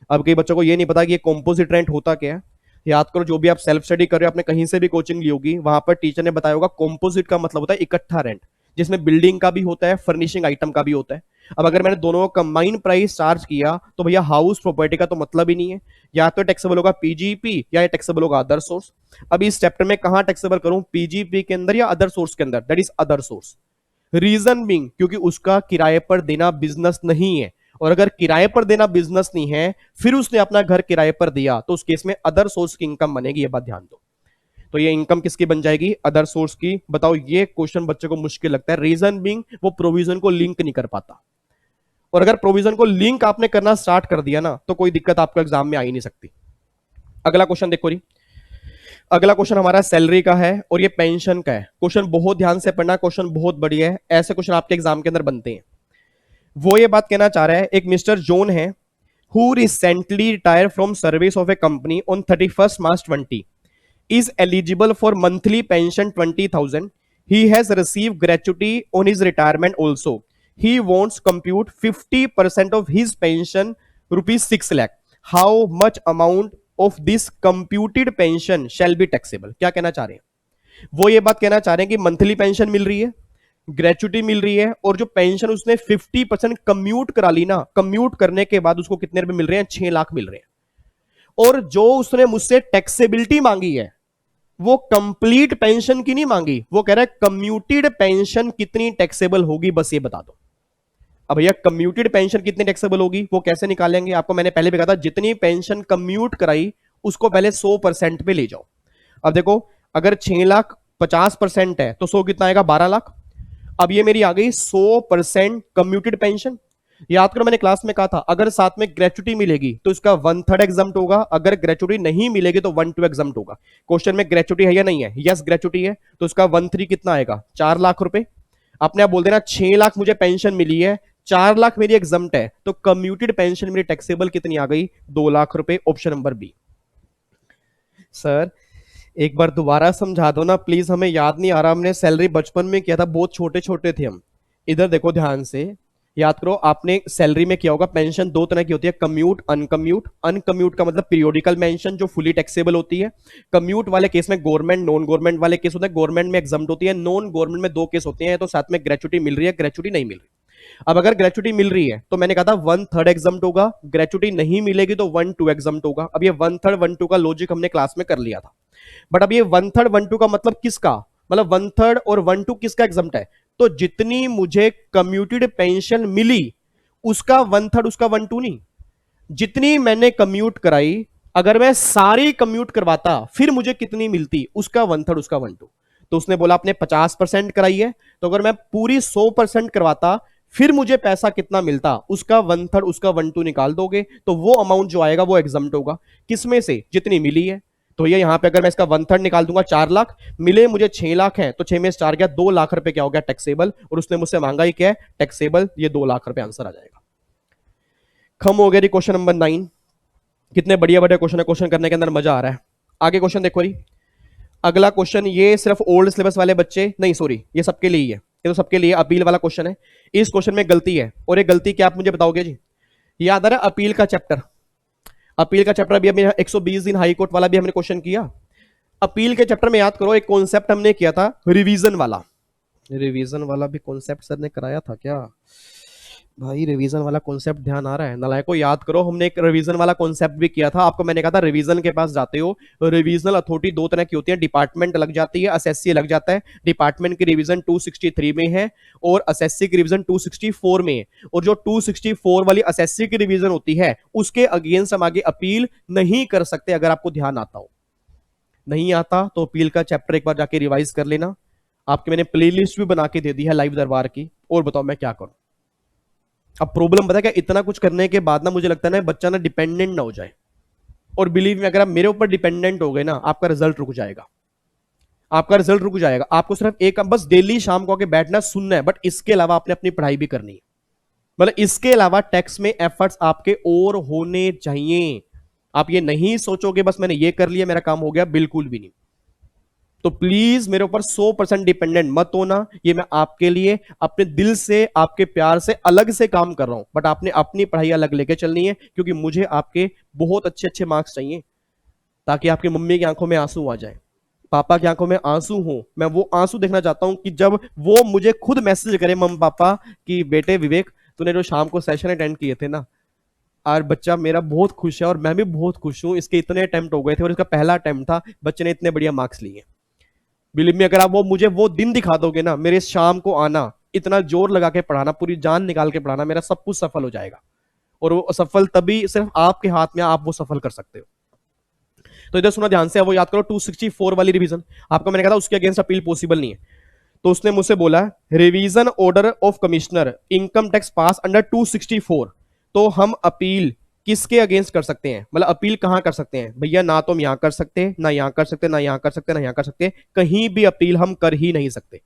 अब कई बच्चों को ये नहीं पता कि ये कॉम्पोजिट रेंट होता क्या है। याद करो, जो भी आप सेल्फ स्टडी कर रहे हो, आपने कहीं से भी कोचिंग ली होगी, वहां पर टीचर ने बताया होगा कॉम्पोजिट का मतलब होता है इकट्ठा रेंट, जिसमें बिल्डिंग का भी होता है, फर्निशिंग आइटम का भी होता है। अब अगर मैंने दोनों का कंबाइन प्राइस चार्ज किया तो भैया हाउस प्रॉपर्टी का तो मतलब ही नहीं है। या तो टैक्सेबल होगा पीजीपी या टैक्सेबल होगा अदर सोर्स। अब इस चैप्टर में कहां टैक्सेबल करूं, पीजीपी के अंदर या अदर सोर्स के अंदर, that is other source. Reason being क्योंकि उसका किराए पर देना बिजनेस नहीं है, और अगर किराए पर देना बिजनेस नहीं है, फिर उसने अपना घर किराए पर दिया, तो उस केस में अदर सोर्स की इनकम बनेगी। ये बात ध्यान दो। तो ये इनकम किसकी बन जाएगी? अदर सोर्स की। बताओ, ये क्वेश्चन बच्चे को मुश्किल लगता है, रीजन बीइंग वो प्रोविजन को लिंक नहीं कर पाता। और अगर प्रोविजन को लिंक आपने करना स्टार्ट कर दिया ना, तो कोई दिक्कत आपको एग्जाम में आ ही नहीं सकती। अगला क्वेश्चन देखो जी। अगला क्वेश्चन हमारा सैलरी का है और ये पेंशन का है। क्वेश्चन बहुत ध्यान से पढ़ना, क्वेश्चन बहुत बढ़िया है, ऐसे क्वेश्चन आपके एग्जाम के अंदर बनते हैं। वो ये बात कहना चाह रहा है, एक मिस्टर जॉन है who recently retired from service of a company on 31st March 20 is eligible for monthly pension 20,000. He has received gratuity on his retirement also. He wants compute 50% of his pension rupees 6 lakh. How much amount of this computed pension shall be taxable? क्या कहना चाह रहे हैं? वो ये बात कहना चाह रहे हैं कि मंथली पेंशन मिल रही है, ग्रेचुटी मिल रही है, और जो पेंशन उसने 50% कम्यूट करा ली ना, कम्यूट करने के बाद उसको कितने रुपए मिल रहे हैं? 6 लाख मिल रहे हैं। और जो उसने मुझसे टैक्सेबिलिटी मांगी है वो कंप्लीट पेंशन की नहीं मांगी, वो कह रहा है कम्यूटेड पेंशन कितनी टैक्सेबल होगी, बस ये बता दो। अब भैया कम्यूटेड पेंशन कितनी टैक्सेबल होगी वो कैसे निकालेंगे? आपको मैंने पहले भी कहा था, जितनी पेंशन कम्यूट कराई उसको पहले 100% पे ले जाओ। अब देखो, अगर 6 लाख 50% है तो 100 कितना आएगा? 12 लाख। अब ये मेरी आ गई 100% कम्यूटेड पेंशन। याद करो, मैंने क्लास में कहा था अगर साथ में ग्रेचुटी मिलेगी तो इसका 1/3 एग्जाम्प्ट होगा, अगर ग्रेचुटी नहीं मिलेगी तो 1/2 एग्जाम्प्ट होगा। क्वेश्चन में ग्रेचुटी है या नहीं है? यस ग्रेचुटी है, तो इसका 1/3 कितना आएगा? 4 लाख रुपए। आपने आप बोल देना 6 लाख मुझे पेंशन मिली है, 4 लाख मेरी एग्जाम्प्ट है, तो कम्यूटेड पेंशन मेरी टैक्सेबल कितनी आ गई? 2 लाख रुपए। Option number B. सर एक बार दोबारा समझा दो ना प्लीज, हमें याद नहीं आ रहा, हमने सैलरी बचपन में किया था, बहुत छोटे छोटे थे हम। इधर देखो ध्यान से, याद करो, आपने सैलरी में किया होगा पेंशन दो तरह की होती है, कम्यूट, अनकम्यूट। अनकम्यूट का मतलब पीरियोडिकल पेंशन जो फुली टैक्सेबल होती है। कम्यूट वाले केस में गवर्नमेंट, नॉन गवर्नमेंट वाले केस होते हैं, गवर्नमेंट में एग्जाम्प्ट होती है, नॉन गवर्नमेंट में 2 केस होते हैं, तो साथ में ग्रेचुटी मिल रही है, ग्रेचुटी नहीं मिल रही। अब अगर ग्रेचुटी मिल रही है तो मैंने कहा था 1/3 एग्जाम्प्ट होगा, ग्रेचुटी नहीं मिलेगी तो 1/2 एग्जाम्प्ट होगा। अब ये 1/3 1/2 का लॉजिक हमने क्लास में कर लिया था, बट अब ये 1/3 1/2 का मतलब किसका? मतलब 1/3 और 1/2 किसका एग्जाम्प्ट है? तो जितनी मुझे कम्यूटेड पेंशन मिली उसका 1/3, उसका 1/2 नहीं। जितनी मैंने कम्यूट कराई, अगर मैं सारी कम्यूट करवाता फिर मुझे कितनी मिलती? उसका 1/3, उसका 1/2। तो उसने बोला आपने 50% कराई है, तो अगर मैं पूरी 100% करवाता फिर मुझे पैसा कितना मिलता? उसका 1/3, उसका 1/2 निकाल दोगे तो वो अमाउंट जो आएगा वो एग्जाम्प्ट होगा। किसमें से? जितनी मिली है। तो ये यहां पे अगर मैं इसका 1/3 निकाल दूंगा, 4 लाख मिले मुझे, 6 लाख है, तो 6 में से 4 गया, 2 लाख रुपए क्या हो गया? टैक्सेबल। और उसने मुझसे मांगा ही क्या है? टैक्सेबल। ये 2 लाख रुपए आंसर आ जाएगा। खम हो गया जी क्वेश्चन नंबर 9। कितने बढ़िया बढ़िया क्वेश्चन है, क्वेश्चन करने के अंदर मजा आ रहा है। आगे क्वेश्चन देखो जी। अगला क्वेश्चन, ये सिर्फ ओल्ड सिलेबस वाले बच्चे नहीं, सॉरी, ये सबके लिए ही है, ये तो सबके लिए अपील वाला क्वेश्चन है। इस क्वेश्चन में गलती है, और ये गलती क्या आप मुझे बताओगे जी? याद आ रहा है अपील का चैप्टर? अपील का चैप्टर भी हमने 120 दिन हाई कोर्ट वाला भी हमने क्वेश्चन किया। अपील के चैप्टर में याद करो एक कॉन्सेप्ट हमने किया था, रिवीजन वाला। रिवीजन वाला भी कॉन्सेप्ट सर ने कराया था क्या भाई? रिवीजन वाला कॉन्सेप्ट ध्यान आ रहा है? नालायको याद करो, हमने एक रिवीजन वाला कॉन्सेप्ट भी किया था। आपको मैंने कहा था रिवीजन के पास जाते हो, रिवीजनल अथॉरिटी 2 तरह की होती है, डिपार्टमेंट लग जाती है, एसएससी लग जाता है। डिपार्टमेंट की रिवीजन 263 में है और एसएससी की रिवीजन 264 में है। और जो 264 वाली एसएससी की रिवीजन होती है उसके अगेंस्ट हम आगे अपील नहीं कर सकते, अगर आपको ध्यान आता हो। नहीं आता तो अपील का चैप्टर एक बार जाके रिवाइज कर लेना। आपके मैंने प्लेलिस्ट भी बना के दे दी है लाइव दरबार की। और बताओ मैं क्या करूं? अब प्रॉब्लम पता है क्या, इतना कुछ करने के बाद ना मुझे लगता है ना बच्चा ना डिपेंडेंट ना हो जाए। और बिलीव में, अगर आप मेरे ऊपर डिपेंडेंट हो गए ना, आपका रिजल्ट रुक जाएगा, आपका रिजल्ट रुक जाएगा। आपको सिर्फ एक बस डेली शाम को आके बैठना सुनना है, बट इसके अलावा आपने अपनी पढ़ाई भी करनी है। मतलब इसके अलावा टेक्स्ट में एफर्ट्स आपके और होने चाहिए। आप ये नहीं सोचोगे बस मैंने ये कर लिया मेरा काम हो गया, बिल्कुल भी नहीं। तो प्लीज मेरे ऊपर 100% डिपेंडेंट मत होना। ये मैं आपके लिए अपने दिल से, आपके प्यार से अलग से काम कर रहा हूं, बट आपने अपनी पढ़ाई अलग लेके चलनी है, क्योंकि मुझे आपके बहुत अच्छे अच्छे मार्क्स चाहिए, ताकि आपकी मम्मी की आंखों में आंसू आ जाए, पापा की आंखों में आंसू हो। मैं वो आंसू देखना चाहता हूं कि जब वो मुझे खुद मैसेज करे मम्मी पापा कि बेटे विवेक तूने जो शाम को सेशन अटेंड किए थे ना, और बच्चा मेरा बहुत खुश है और मैं भी बहुत खुश हूं, इसके इतने अटेम्प्ट हो गए थे और इसका पहला अटेम्प्ट था, बच्चे ने इतने बढ़िया मार्क्स लिए। बिलीव में, अगर आप वो मुझे वो दिन दिखा दोगे ना, मेरे शाम को आना, इतना जोर लगा के पढ़ाना, पूरी जान निकाल के पढ़ाना, मेरा सब कुछ सफल हो जाएगा। और वो सफल तभी सिर्फ आपके हाथ में, आप वो सफल कर सकते हो। तो इधर सुना ध्यान से, वो याद करो 264 वाली रिवीजन, आपको मैंने कहा था उसके अगेंस्ट अपील पॉसिबल नहीं है। तो उसने मुझसे बोला revision order of commissioner income tax pass under 264, तो हम अपील किसके अगेंस्ट कर सकते हैं, मतलब अपील कहां कर सकते हैं भैया, ना तो हम यहां कर सकते, ना यहां कर सकते, ना यहां कर सकते, ना यहां कर सकते, कहीं भी अपील हम कर ही नहीं सकते।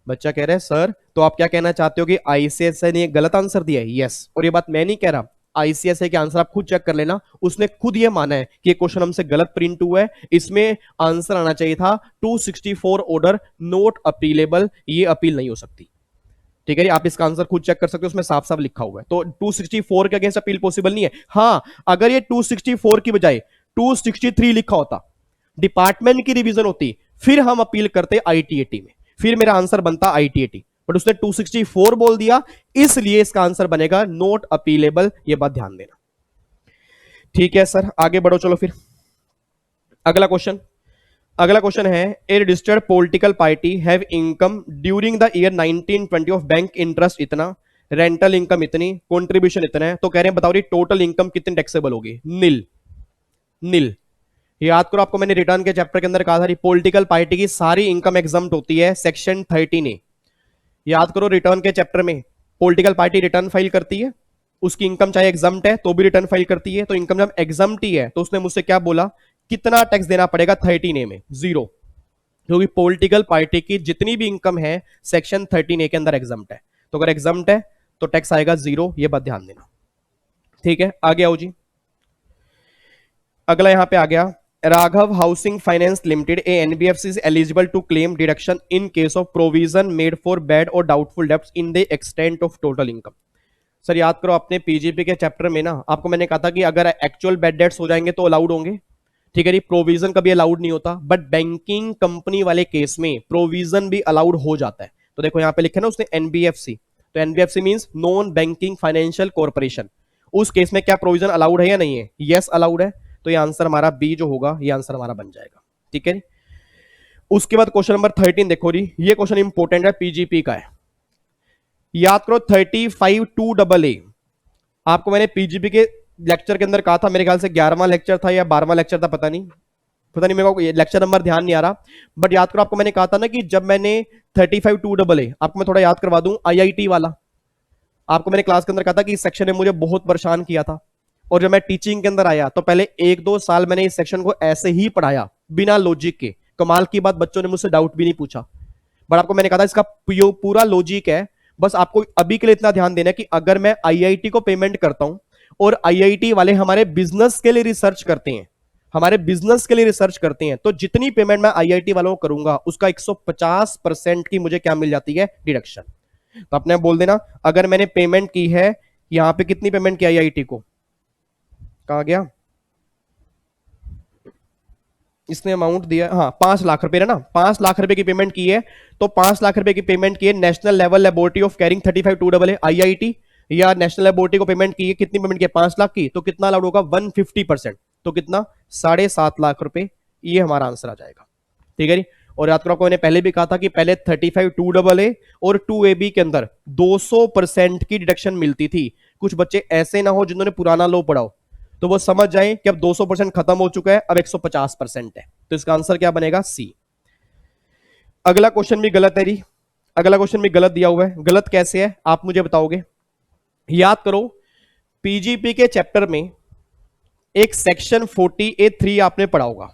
बच्चा कह रहा है सर तो आप क्या कहना चाहते हो कि आईसीएसआई ने गलत आंसर दिया है? यस, और ये बात मैं नहीं कह रहा, आईसीएसआई के आंसर आप खुद चेक कर लेना, उसने खुद ये माना है कि ये क्वेश्चन हमसे गलत प्रिंट हुआ है, इसमें आंसर आना चाहिए था 264 ऑर्डर नॉट अपीलेबल, ये अपील नहीं हो सकती। ठीक है जी, आप इसका आंसर खुद चेक कर सकते हो, उसमें साफ साफ लिखा हुआ है। तो 264 के अगेंस्ट अपील पॉसिबल नहीं है। हाँ, अगर ये 264 की बजाय 263 लिखा होता, डिपार्टमेंट की रिवीजन होती, फिर हम अपील करते आईटीएटी में, फिर मेरा आंसर बनता आईटीएटी, बट उसने 264 बोल दिया, इसलिए इसका आंसर बनेगा नॉट अपीलेबल, ये बात ध्यान देना। ठीक है सर, आगे बढ़ो, चलो फिर अगला क्वेश्चन। अगला क्वेश्चन है a registered political party have income during the year 1920 of bank interest इतना, रेंटल इनकम इतनी, कंट्रीब्यूशन इतना है, तो कह रहे हैं बताओ टोटल इनकम कितनी टैक्सेबल होगी? नील। नील, याद करो आपको मैंने रिटर्न के चैप्टर के अंदर कहा था पॉलिटिकल पार्टी की सारी इनकम एग्जम्प्ट होती है सेक्शन 13 ए। याद करो रिटर्न के चैप्टर में पॉलिटिकल पार्टी रिटर्न फाइल करती है, उसकी इनकम चाहे एग्जम्प्ट है तो भी रिटर्न फाइल करती है, तो इनकम जब एग्जम्प्ट ही है तो उसने मुझसे क्या बोला, कितना टैक्स देना पड़ेगा 13 ए में? 0, क्योंकि पॉलिटिकल पार्टी की जितनी भी इनकम है सेक्शन 13 ए के अंदर एग्जम्प्ट है, तो अगर एग्जम्प्ट है तो टैक्स आएगा 0, ये बात ध्यान देना। ठीक है, आगे आओ जी। अगला यहां पे आ गया, Raghav housing finance limited a NBFC is eligible to claim deduction in case of provision made for bad और doubtful debts in the extent of total income. Sir याद करो अपने पीजीपी के चैप्टर में ना आपको मैंने कहा था कि अगर एक्चुअल बैड डेट्स हो जाएंगे तो अलाउड होंगे, ठीक है जी, प्रोविजन कभी अलाउड नहीं होता, बट बैंकिंग कंपनी वाले केस में प्रोविजन भी अलाउड हो जाता है। तो देखो यहां पे लिखा है ना उसने एनबीएफसी, तो NBFC means non banking financial corporation, उस केस में क्या प्रोविजन अलाउड है या नहीं है? यस अलाउड है, तो ये आंसर हमारा बी जो होगा ये आंसर हमारा बन जाएगा। ठीक है, उसके बाद क्वेश्चन नंबर 13 देखो जी, ये क्वेश्चन इंपॉर्टेंट है, पीजीपी का है, याद करो 35(2)A। आपको मैंने पीजीपी के लेक्चर के अंदर कहा था, मेरे ख्याल से 11वां लेक्चर था या 12वां लेक्चर था, पता नहीं मेरे को लेक्चर नंबर ध्यान नहीं आ रहा, बट याद करो आपको मैंने कहा था ना कि जब मैंने 35(2)A, आपको मैं थोड़ा याद करवा दूं, आईआईटी वाला, आपको मैंने क्लास के अंदर कहा था कि इस सेक्शन ने मुझे बहुत परेशान किया था, और जब मैं टीचिंग के अंदर आया तो पहले 1-2 साल मैंने इस सेक्शन को ऐसे ही पढ़ाया बिना लॉजिक के, कमाल की बात बच्चों ने मुझसे डाउट भी नहीं पूछा, बट आपको मैंने कहा था इसका पूरा लॉजिक है। बस आपको अभी के लिए इतना ध्यान देना है कि अगर मैं आईआईटी को पेमेंट करता हूं और आईआईटी वाले हमारे बिजनेस के लिए रिसर्च करते हैं, हमारे बिजनेस के लिए रिसर्च करते हैं, तो जितनी पेमेंट मैं आईआईटी वालों को करूंगा उसका 150% की मुझे क्या मिल जाती है? डिडक्शन। तो अपने बोल देना अगर मैंने पेमेंट की है, यहां पे कितनी पेमेंट की आईआईटी को, कहा गया इसने अमाउंट दिया, हाँ 5 लाख रुपए है ना, 5 लाख रुपए की पेमेंट की है, तो 5 लाख रुपए की पेमेंट की है national level laboratory of carrying 35(2)A IIT, या नेशनल लेबोरेटरी को पेमेंट की है, कितनी पेमेंट की है? 5 लाख की, तो कितना अलाउड होगा? 150%, तो कितना? 7.5 लाख रुपए, ये हमारा आंसर आ जाएगा। ठीक है जी, और याद करो आपको मैंने पहले भी कहा था कि पहले 35(2)A और 2AB के अंदर 200% की डिडक्शन मिलती थी, कुछ बच्चे ऐसे ना हो जिन्होंने पुराना लॉ पढ़ा हो, तो वो समझ जाए कि अब 200% खत्म हो चुका है, अब 150% है, तो इसका आंसर क्या बनेगा? सी। अगला क्वेश्चन भी गलत है जी, अगला क्वेश्चन भी गलत दिया हुआ है, गलत कैसे है आप मुझे बताओगे? याद करो पीजीपी के चैप्टर में एक सेक्शन 40(3) आपने पढ़ा होगा,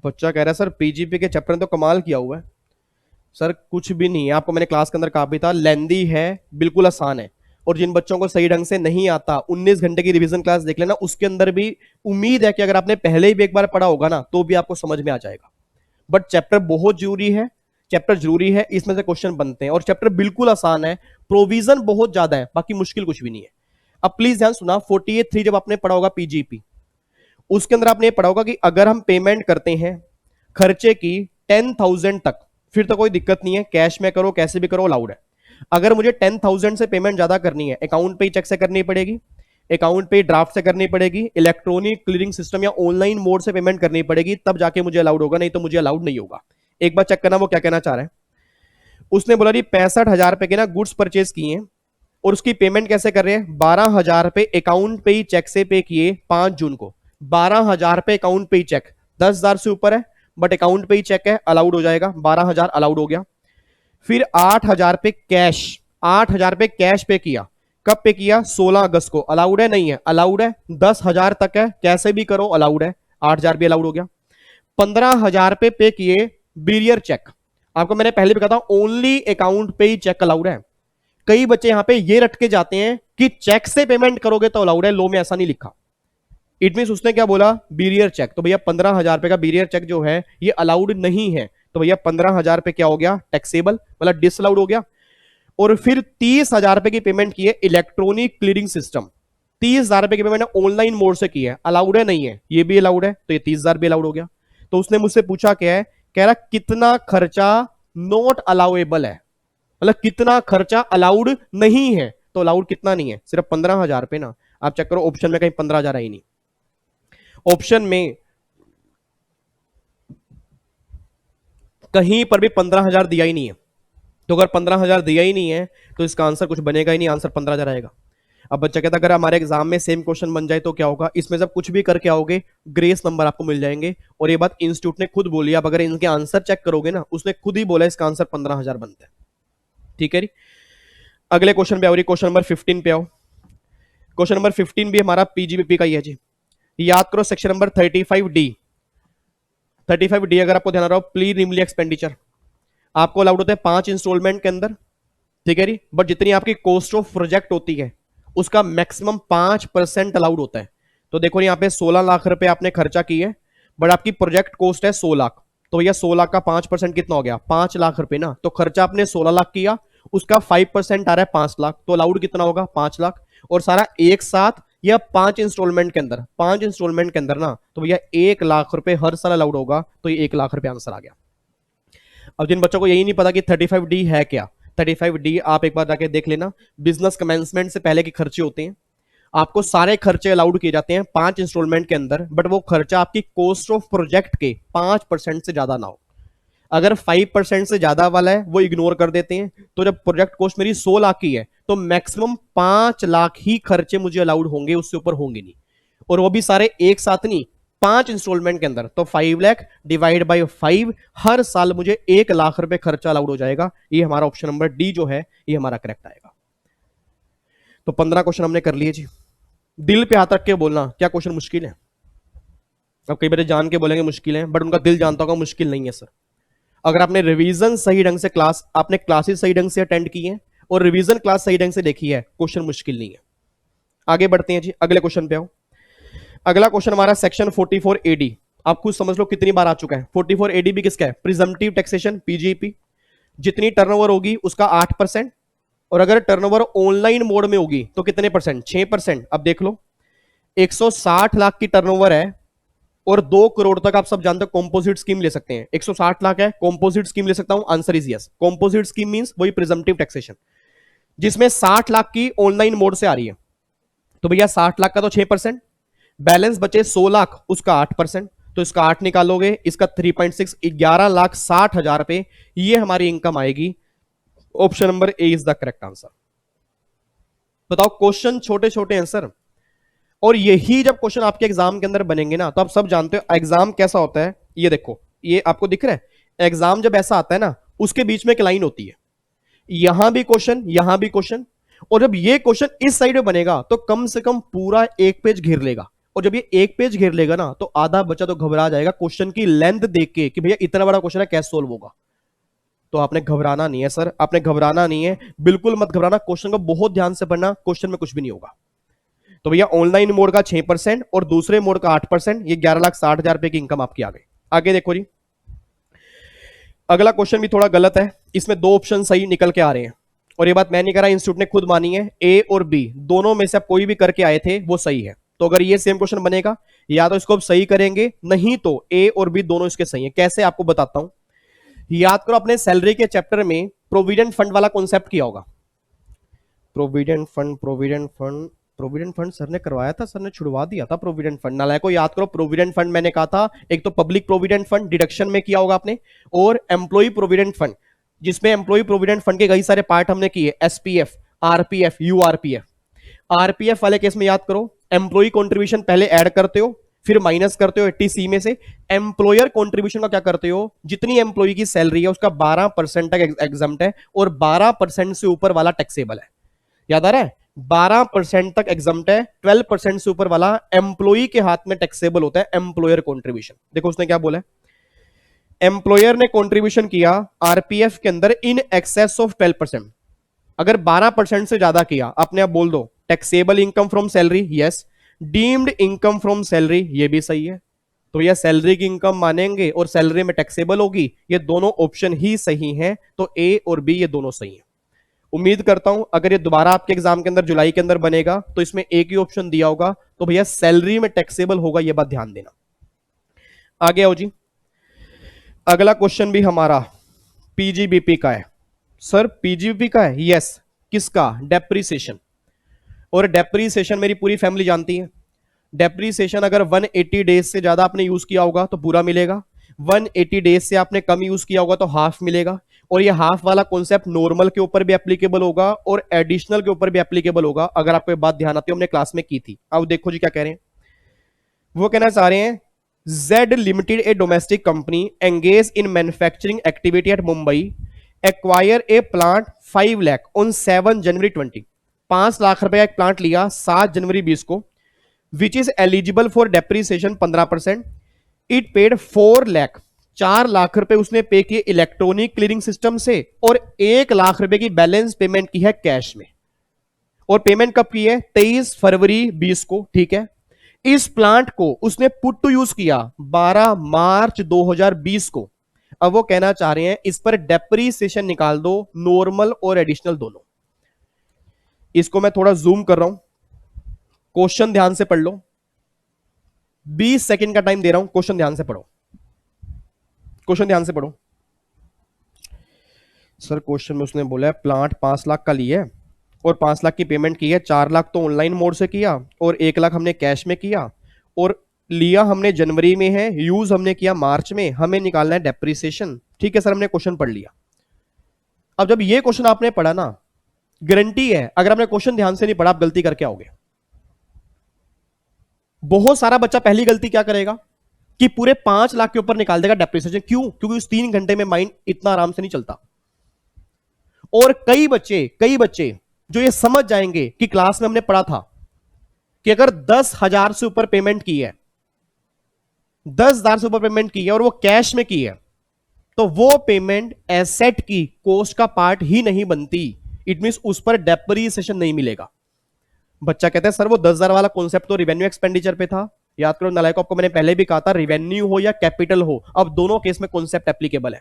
बच्चा कह रहा है सर पीजीपी के चैप्टर में तो कमाल किया हुआ है, सर कुछ भी नहीं है, आपको मैंने क्लास के अंदर कहा भी था लेंदी है, बिल्कुल आसान है, और जिन बच्चों को सही ढंग से नहीं आता 19 घंटे की रिवीजन क्लास देख लेना, उसके अंदर भी उम्मीद है कि अगर आपने पहले ही भी एक बार पढ़ा होगा ना तो भी आपको समझ में आ जाएगा। बट चैप्टर बहुत जरूरी है, चैप्टर जरूरी है, इसमें से क्वेश्चन बनते हैं, और चैप्टर बिल्कुल आसान है, प्रोविजन बहुत ज्यादा है, बाकी मुश्किल कुछ भी नहीं है। अब प्लीज ध्यान सुना, 48(3) जब आपने पढ़ा होगा पीजीपी, उसके अंदर आपने पढ़ा होगा कि अगर हम पेमेंट करते हैं खर्चे की 10,000 तक, फिर तो कोई दिक्कत नहीं है, कैश में करो कैसे भी करो अलाउड है। अगर मुझे 10,000 से पेमेंट ज्यादा करनी है, अकाउंट पे ही चेक से करनी पड़ेगी, अकाउंट पे ड्राफ्ट से करनी पड़ेगी, इलेक्ट्रॉनिक क्लियरिंग सिस्टम या ऑनलाइन मोड से पेमेंट करनी पड़ेगी, तब जाके मुझे अलाउड होगा, नहीं तो मुझे अलाउड नहीं होगा। एक बार चेक करना वो क्या कहना चाह रहा है। उसने बोला जी 65,000 रुपए के ना गुड्स परचेज किए हैं, और उसकी पेमेंट कैसे कर रहे हैं? 12,000 रुपए अकाउंट पे ही चेक से पे किए 5 जून को, 12,000 रुपए अकाउंट पे ही चेक, 10,000 से ऊपर है बट अकाउंट पे ही चेक है, अलाउड हो जाएगा, 12,000 अलाउड हो गया। फिर 8,000 पे कैश, 8,000 पे कैश पे किया, कब पे किया? 16 अगस्त को, अलाउड है? नहीं है, अलाउड है। 10,000 तक है, कैसे भी करो अलाउड है, 8,000 भी अलाउड हो गया। 15,000 पे किए बीरियर चेक, आपको मैंने पहले भी कहा था ओनली अकाउंट पे ही चेक अलाउड है। कई बच्चे यहां पे ये रट के जाते हैं कि चेक से पेमेंट करोगे तो अलाउड है, लो में ऐसा नहीं लिखा। इट मीन उसने क्या बोला? बीरियर चेक। तो भैया 15,000 पे का बीरियर चेक जो है ये अलाउड नहीं है, तो भैया 15,000 पे क्या हो गया? टैक्सेबल, मतलब डिसअलाउड हो गया। और फिर 30,000 रुपए की पेमेंट की है इलेक्ट्रॉनिक क्लियरिंग सिस्टम, 30,000 रुपए की पेमेंट ऑनलाइन मोड से की है, अलाउड है? नहीं है, ये भी अलाउड है, तो ये 30,000 भी अलाउड हो गया। तो उसने मुझसे पूछा क्या है, कह रहा कितना खर्चा नॉट अलाउएबल है, मतलब कितना खर्चा अलाउड नहीं है। तो अलाउड कितना नहीं है? सिर्फ 15,000 पे ना। आप चेक करो ऑप्शन में कहीं 15,000 आई नहीं, ऑप्शन में कहीं पर भी 15,000 दिया ही नहीं है। तो अगर 15,000 दिया ही नहीं है तो इसका आंसर कुछ बनेगा ही नहीं, आंसर 15,000 आएगा। अब बच्चा कहता अगर हमारे एग्जाम में सेम क्वेश्चन बन जाए तो क्या होगा? इसमें जब कुछ भी करके आओगे ग्रेस नंबर आपको मिल जाएंगे। और ये बात इंस्टीट्यूट ने खुद बोली, आप अगर इनके आंसर चेक करोगे ना, उसने खुद ही बोला इसका आंसर 15,000 बनता है। ठीक है जी, अगले क्वेश्चन पे आओ, क्वेश्चन नंबर 15 पे आओ। क्वेश्चन नंबर 15 भी हमारा पीजीबीपी का ही है जी। याद करो सेक्शन नंबर 35D, 35D अगर आपको ध्यान रहा हो, प्ली निमली एक्सपेंडिचर आपको अलाउड होता है 5 इंस्टॉलमेंट के अंदर। ठीक है जी, बट जितनी आपकी कॉस्ट ऑफ प्रोजेक्ट होती है उसका मैक्सिमम 5% अलाउड होता है। तो देखो यहाँ पे 16 लाख रुपए आपने खर्चा की है, बट आपकी प्रोजेक्ट कॉस्ट है 100 लाख, तो भैया 100 लाख का 5% कितना हो गया? 5 लाख रुपए ना। तो खर्चा आपने 16 लाख किया, उसका 5% आ रहा है 5 लाख, तो अलाउड कितना होगा? 5 लाख। और सारा एक साथ या 5 इंस्टॉलमेंट के अंदर, 5 इंस्टॉलमेंट के अंदर ना, तो भैया 1 लाख रुपए हर साल अलाउड होगा, तो ये 1 लाख रुपए आंसर आ गया। अब जिन बच्चों को यही नहीं पता कि 35D है क्या, 35D आप एक बार जाके देख लेना, बिजनेस कमेंसमेंट से पहले के खर्चे होते हैं, आपको सारे खर्चे अलाउड किए जाते हैं 5 इंस्टॉलमेंट के अंदर, बट वो खर्चा आपकी कॉस्ट ऑफ प्रोजेक्ट के 5% से ज्यादा ना हो। अगर 5% से ज्यादा वाला है वो इग्नोर कर देते हैं। तो जब प्रोजेक्ट कॉस्ट मेरी 100 लाख की है तो मैक्सिमम 5 लाख ही खर्चे मुझे अलाउड होंगे, उससे ऊपर होंगे नहीं। और वो भी सारे एक साथ नहीं, 5 इंस्टॉलमेंट के अंदर। तो 5 लाख डिवाइड बाय 5, हर साल मुझे 1 लाख रुपए खर्चा अलाउड हो जाएगा। ये हमारा ऑप्शन नंबर डी जो है ये हमारा करेक्ट आएगा। तो 15 क्वेश्चन हमने कर लिए जी। दिल पे हाथ रख के बोलना, क्या क्वेश्चन मुश्किल है? अब कई बार जान के बोलेंगे मुश्किल है, बट उनका दिल जानता होगा मुश्किल नहीं है सर। अगर आपने रिवीजन सही ढंग से आपने क्लासेस सही ढंग से अटेंड की है और रिवीजन क्लास सही ढंग से देखी है, क्वेश्चन मुश्किल नहीं है। आगे बढ़ते हैं जी, अगले क्वेश्चन पे आओ। अगला क्वेश्चन हमारा सेक्शन 44AD, आप खुद समझ लो कितनी बार आ चुका है। 44AD भी किसका है? Presumptive taxation, PGP. जितनी टर्नओवर होगी उसका 8%, और अगर टर्नओवर ऑनलाइन मोड में होगी तो कितने परसेंट? 6%। अब देख लो 160 लाख की टर्नओवर है और 2 करोड़ तक आप सब जानते हो कॉम्पोजिट स्कीम ले सकते हैं। 160 लाख है, कॉम्पोजिट स्कीम ले सकता हूं, answer is yes. Composite scheme means वही प्रिजम्पटिव टैक्सेशन जिसमें 60 लाख की ऑनलाइन मोड से आ रही है। तो भैया 60 लाख का तो 6%, बैलेंस बचे 100 लाख, उसका 8%। तो इसका 8 निकालोगे, इसका 3.6, 11,60,000 पे ये हमारी इनकम आएगी। Option number A is the correct answer. बताओ, क्वेश्चन छोटे छोटे हैं सर, और यही जब क्वेश्चन आपके एग्जाम के अंदर बनेंगे ना, तो आप सब जानते हो एग्जाम कैसा होता है। ये देखो, ये आपको दिख रहा है एग्जाम जब ऐसा आता है ना, उसके बीच में एक लाइन होती है, यहां भी क्वेश्चन, यहां भी क्वेश्चन, और जब ये क्वेश्चन इस साइड में बनेगा तो कम से कम पूरा एक पेज घेर लेगा। और जब ये एक पेज घेर लेगा ना, तो आधा बच्चा तो घबरा जाएगा क्वेश्चन की लेंथ देख के कि भैया इतना बड़ा क्वेश्चन है, कैसे सोल्व होगा। तो आपने घबराना नहीं है सर, आपने घबराना नहीं है, बिल्कुल मत घबराना। क्वेश्चन को बहुत ध्यान से पढ़ना, क्वेश्चन में कुछ भी नहीं होगा। तो भैया ऑनलाइन मोड का 6% और दूसरे मोड का 8%, ये 11,60,000 रुपए की इनकम आपकी आ गई। आगे देखो जी, अगला क्वेश्चन भी थोड़ा गलत है, इसमें 2 ऑप्शन सही निकल के आ रहे हैं, और ये बात मैं नहीं कह रहा, इंस्टीट्यूट ने खुद मानी है। ए और बी दोनों में से आप कोई भी करके आए थे वो सही है। तो अगर ये सेम क्वेश्चन बनेगा, या तो इसको आप सही करेंगे, नहीं तो ए और बी दोनों इसके सही है। कैसे आपको बताता हूं। याद करो, अपने सैलरी के चैप्टर में प्रोविडेंट फंड वाला कॉन्सेप्ट किया होगा। Provident fund, provident fund, provident fund sir ने करवाया था, सर ने छुड़वा दिया था प्रोविडेंट फंड। नालायको, याद करो, प्रोविडेंट फंड मैंने कहा था एक तो पब्लिक प्रोविडेंट फंड डिडक्शन में किया होगा आपने, और एम्प्लॉय प्रोविडेंट फंड जिसमें एम्प्लॉय प्रोविडेंट फंड के कई सारे पार्ट हमने किए, एसपीएफ, आरपीएफ, यूआरपीएफ। आरपीएफ वाले केस में याद करो, एम्प्लॉय कंट्रीब्यूशन पहले ऐड करते हो, फिर माइनस करते हो 80C में से। एम्प्लॉयर कंट्रीब्यूशन का क्या करते हो, जितनी एम्प्लॉय की सैलरी है उसका 12% तक एग्जम्प्ट है और 12% से ऊपर वाला टैक्सेबल है। याद आ रहा है, 12% तक एग्जम्प्ट है, 12% से ऊपर वाला एम्प्लॉय के हाथ में टैक्सेबल होता है एम्प्लॉयर कंट्रीब्यूशन। देखो उसने क्या बोला, एम्प्लॉयर ने कंट्रीब्यूशन किया आरपीएफ के अंदर इन एक्सेस ऑफ 12%, अगर 12% से ज्यादा किया, अपने आप बोल दो taxable income from salary, yes. Deemed income from salary, ये भी सही है। तो यह सैलरी की इनकम मानेंगे और सैलरी में टैक्सेबल होगी, ये दोनों ऑप्शन ही सही हैं। तो ए और बी ये दोनों सही हैं। उम्मीद करता हूं अगर ये दोबारा आपके एग्जाम के अंदर जुलाई के अंदर बनेगा तो इसमें एक ही ऑप्शन दिया होगा, तो भैया सैलरी में टैक्सेबल होगा, ये बात ध्यान देना। आगे आओ जी, अगला क्वेश्चन भी हमारा पीजीबीपी का है। सर पीजीबीपी का है, यस। किसका, डेप्रीसिएशन। और डेप्रीसिएशन मेरी पूरी फैमिली जानती है। डेप्रीसिएशन अगर 180 डेज से ज्यादा आपने यूज किया होगा तो पूरा मिलेगा, 180 डेज से आपने कम यूज किया होगा तो हाफ मिलेगा। और ये हाफ वाला कॉन्सेप्ट नॉर्मल के ऊपर भी एप्लीकेबल होगा और एडिशनल के ऊपर भी एप्लीकेबल होगा। अगर आपको बात ध्यान आती है, हमने क्लास में की थी। अब देखो जी क्या कह रहे हैं, वो कहना चाह रहे हैं Z limited a domestic company engage in manufacturing activity at Mumbai acquire a plant 5 lakh on 7 जनवरी 20। 5 लाख रुपए का एक प्लांट लिया 7 जनवरी 20 को, which is eligible for depreciation 15%। It paid 4 lakh, 4 lakh रुपए उसने पे किए इलेक्ट्रॉनिक क्लियरिंग सिस्टम से और 1 लाख रुपए की बैलेंस पेमेंट की है कैश में। और पेमेंट कब की है, 23 फरवरी 20 को, ठीक है। इस प्लांट को उसने पुट टू यूज किया 12 मार्च 2020 को। अब वो कहना चाह रहे हैं इस पर डेप्रीसिएशन निकाल दो, नॉर्मल और एडिशनल दोनों। इसको मैं थोड़ा जूम कर रहा हूं, क्वेश्चन ध्यान से पढ़ लो, 20 सेकंड का टाइम दे रहा हूं, क्वेश्चन ध्यान से पढ़ो, क्वेश्चन ध्यान से पढ़ो। सर क्वेश्चन में उसने बोला है प्लांट 5 लाख का लिया है और 5 लाख की पेमेंट की है, 4 लाख तो ऑनलाइन मोड से किया और 1 लाख हमने कैश में किया, और लिया हमने जनवरी में है, यूज हमने किया मार्च में, हमें निकालना है डेप्रीसिएशन। ठीक है सर, हमने क्वेश्चन पढ़ लिया। अब जब ये क्वेश्चन आपने पढ़ा ना, गारंटी है अगर आपने क्वेश्चन ध्यान से नहीं पढ़ा आप गलती करके आओगे। बहुत सारा बच्चा पहली गलती क्या करेगा कि पूरे 5 लाख के ऊपर निकाल देगा डेप्रीसिएशन। क्यों, क्योंकि उस 3 घंटे में माइंड इतना आराम से नहीं चलता। और कई बच्चे जो ये समझ जाएंगे कि क्लास में हमने पढ़ा था कि अगर 10,000 से ऊपर पेमेंट की है, 10,000 से ऊपर पेमेंट की है और वो कैश में की है, तो वो पेमेंट एसेट की कॉस्ट का पार्ट ही नहीं बनती। इट मींस उस पर डेप्रीसिएशन नहीं मिलेगा। बच्चा कहता है सर वो 10,000 वाला कॉन्सेप्ट तो रिवेन्यू एक्सपेंडिचर पे था। याद करो नालायक, आपको मैंने पहले भी कहा था रिवेन्यू हो या कैपिटल हो, अब दोनों केस में कॉन्सेप्ट एप्लीकेबल है।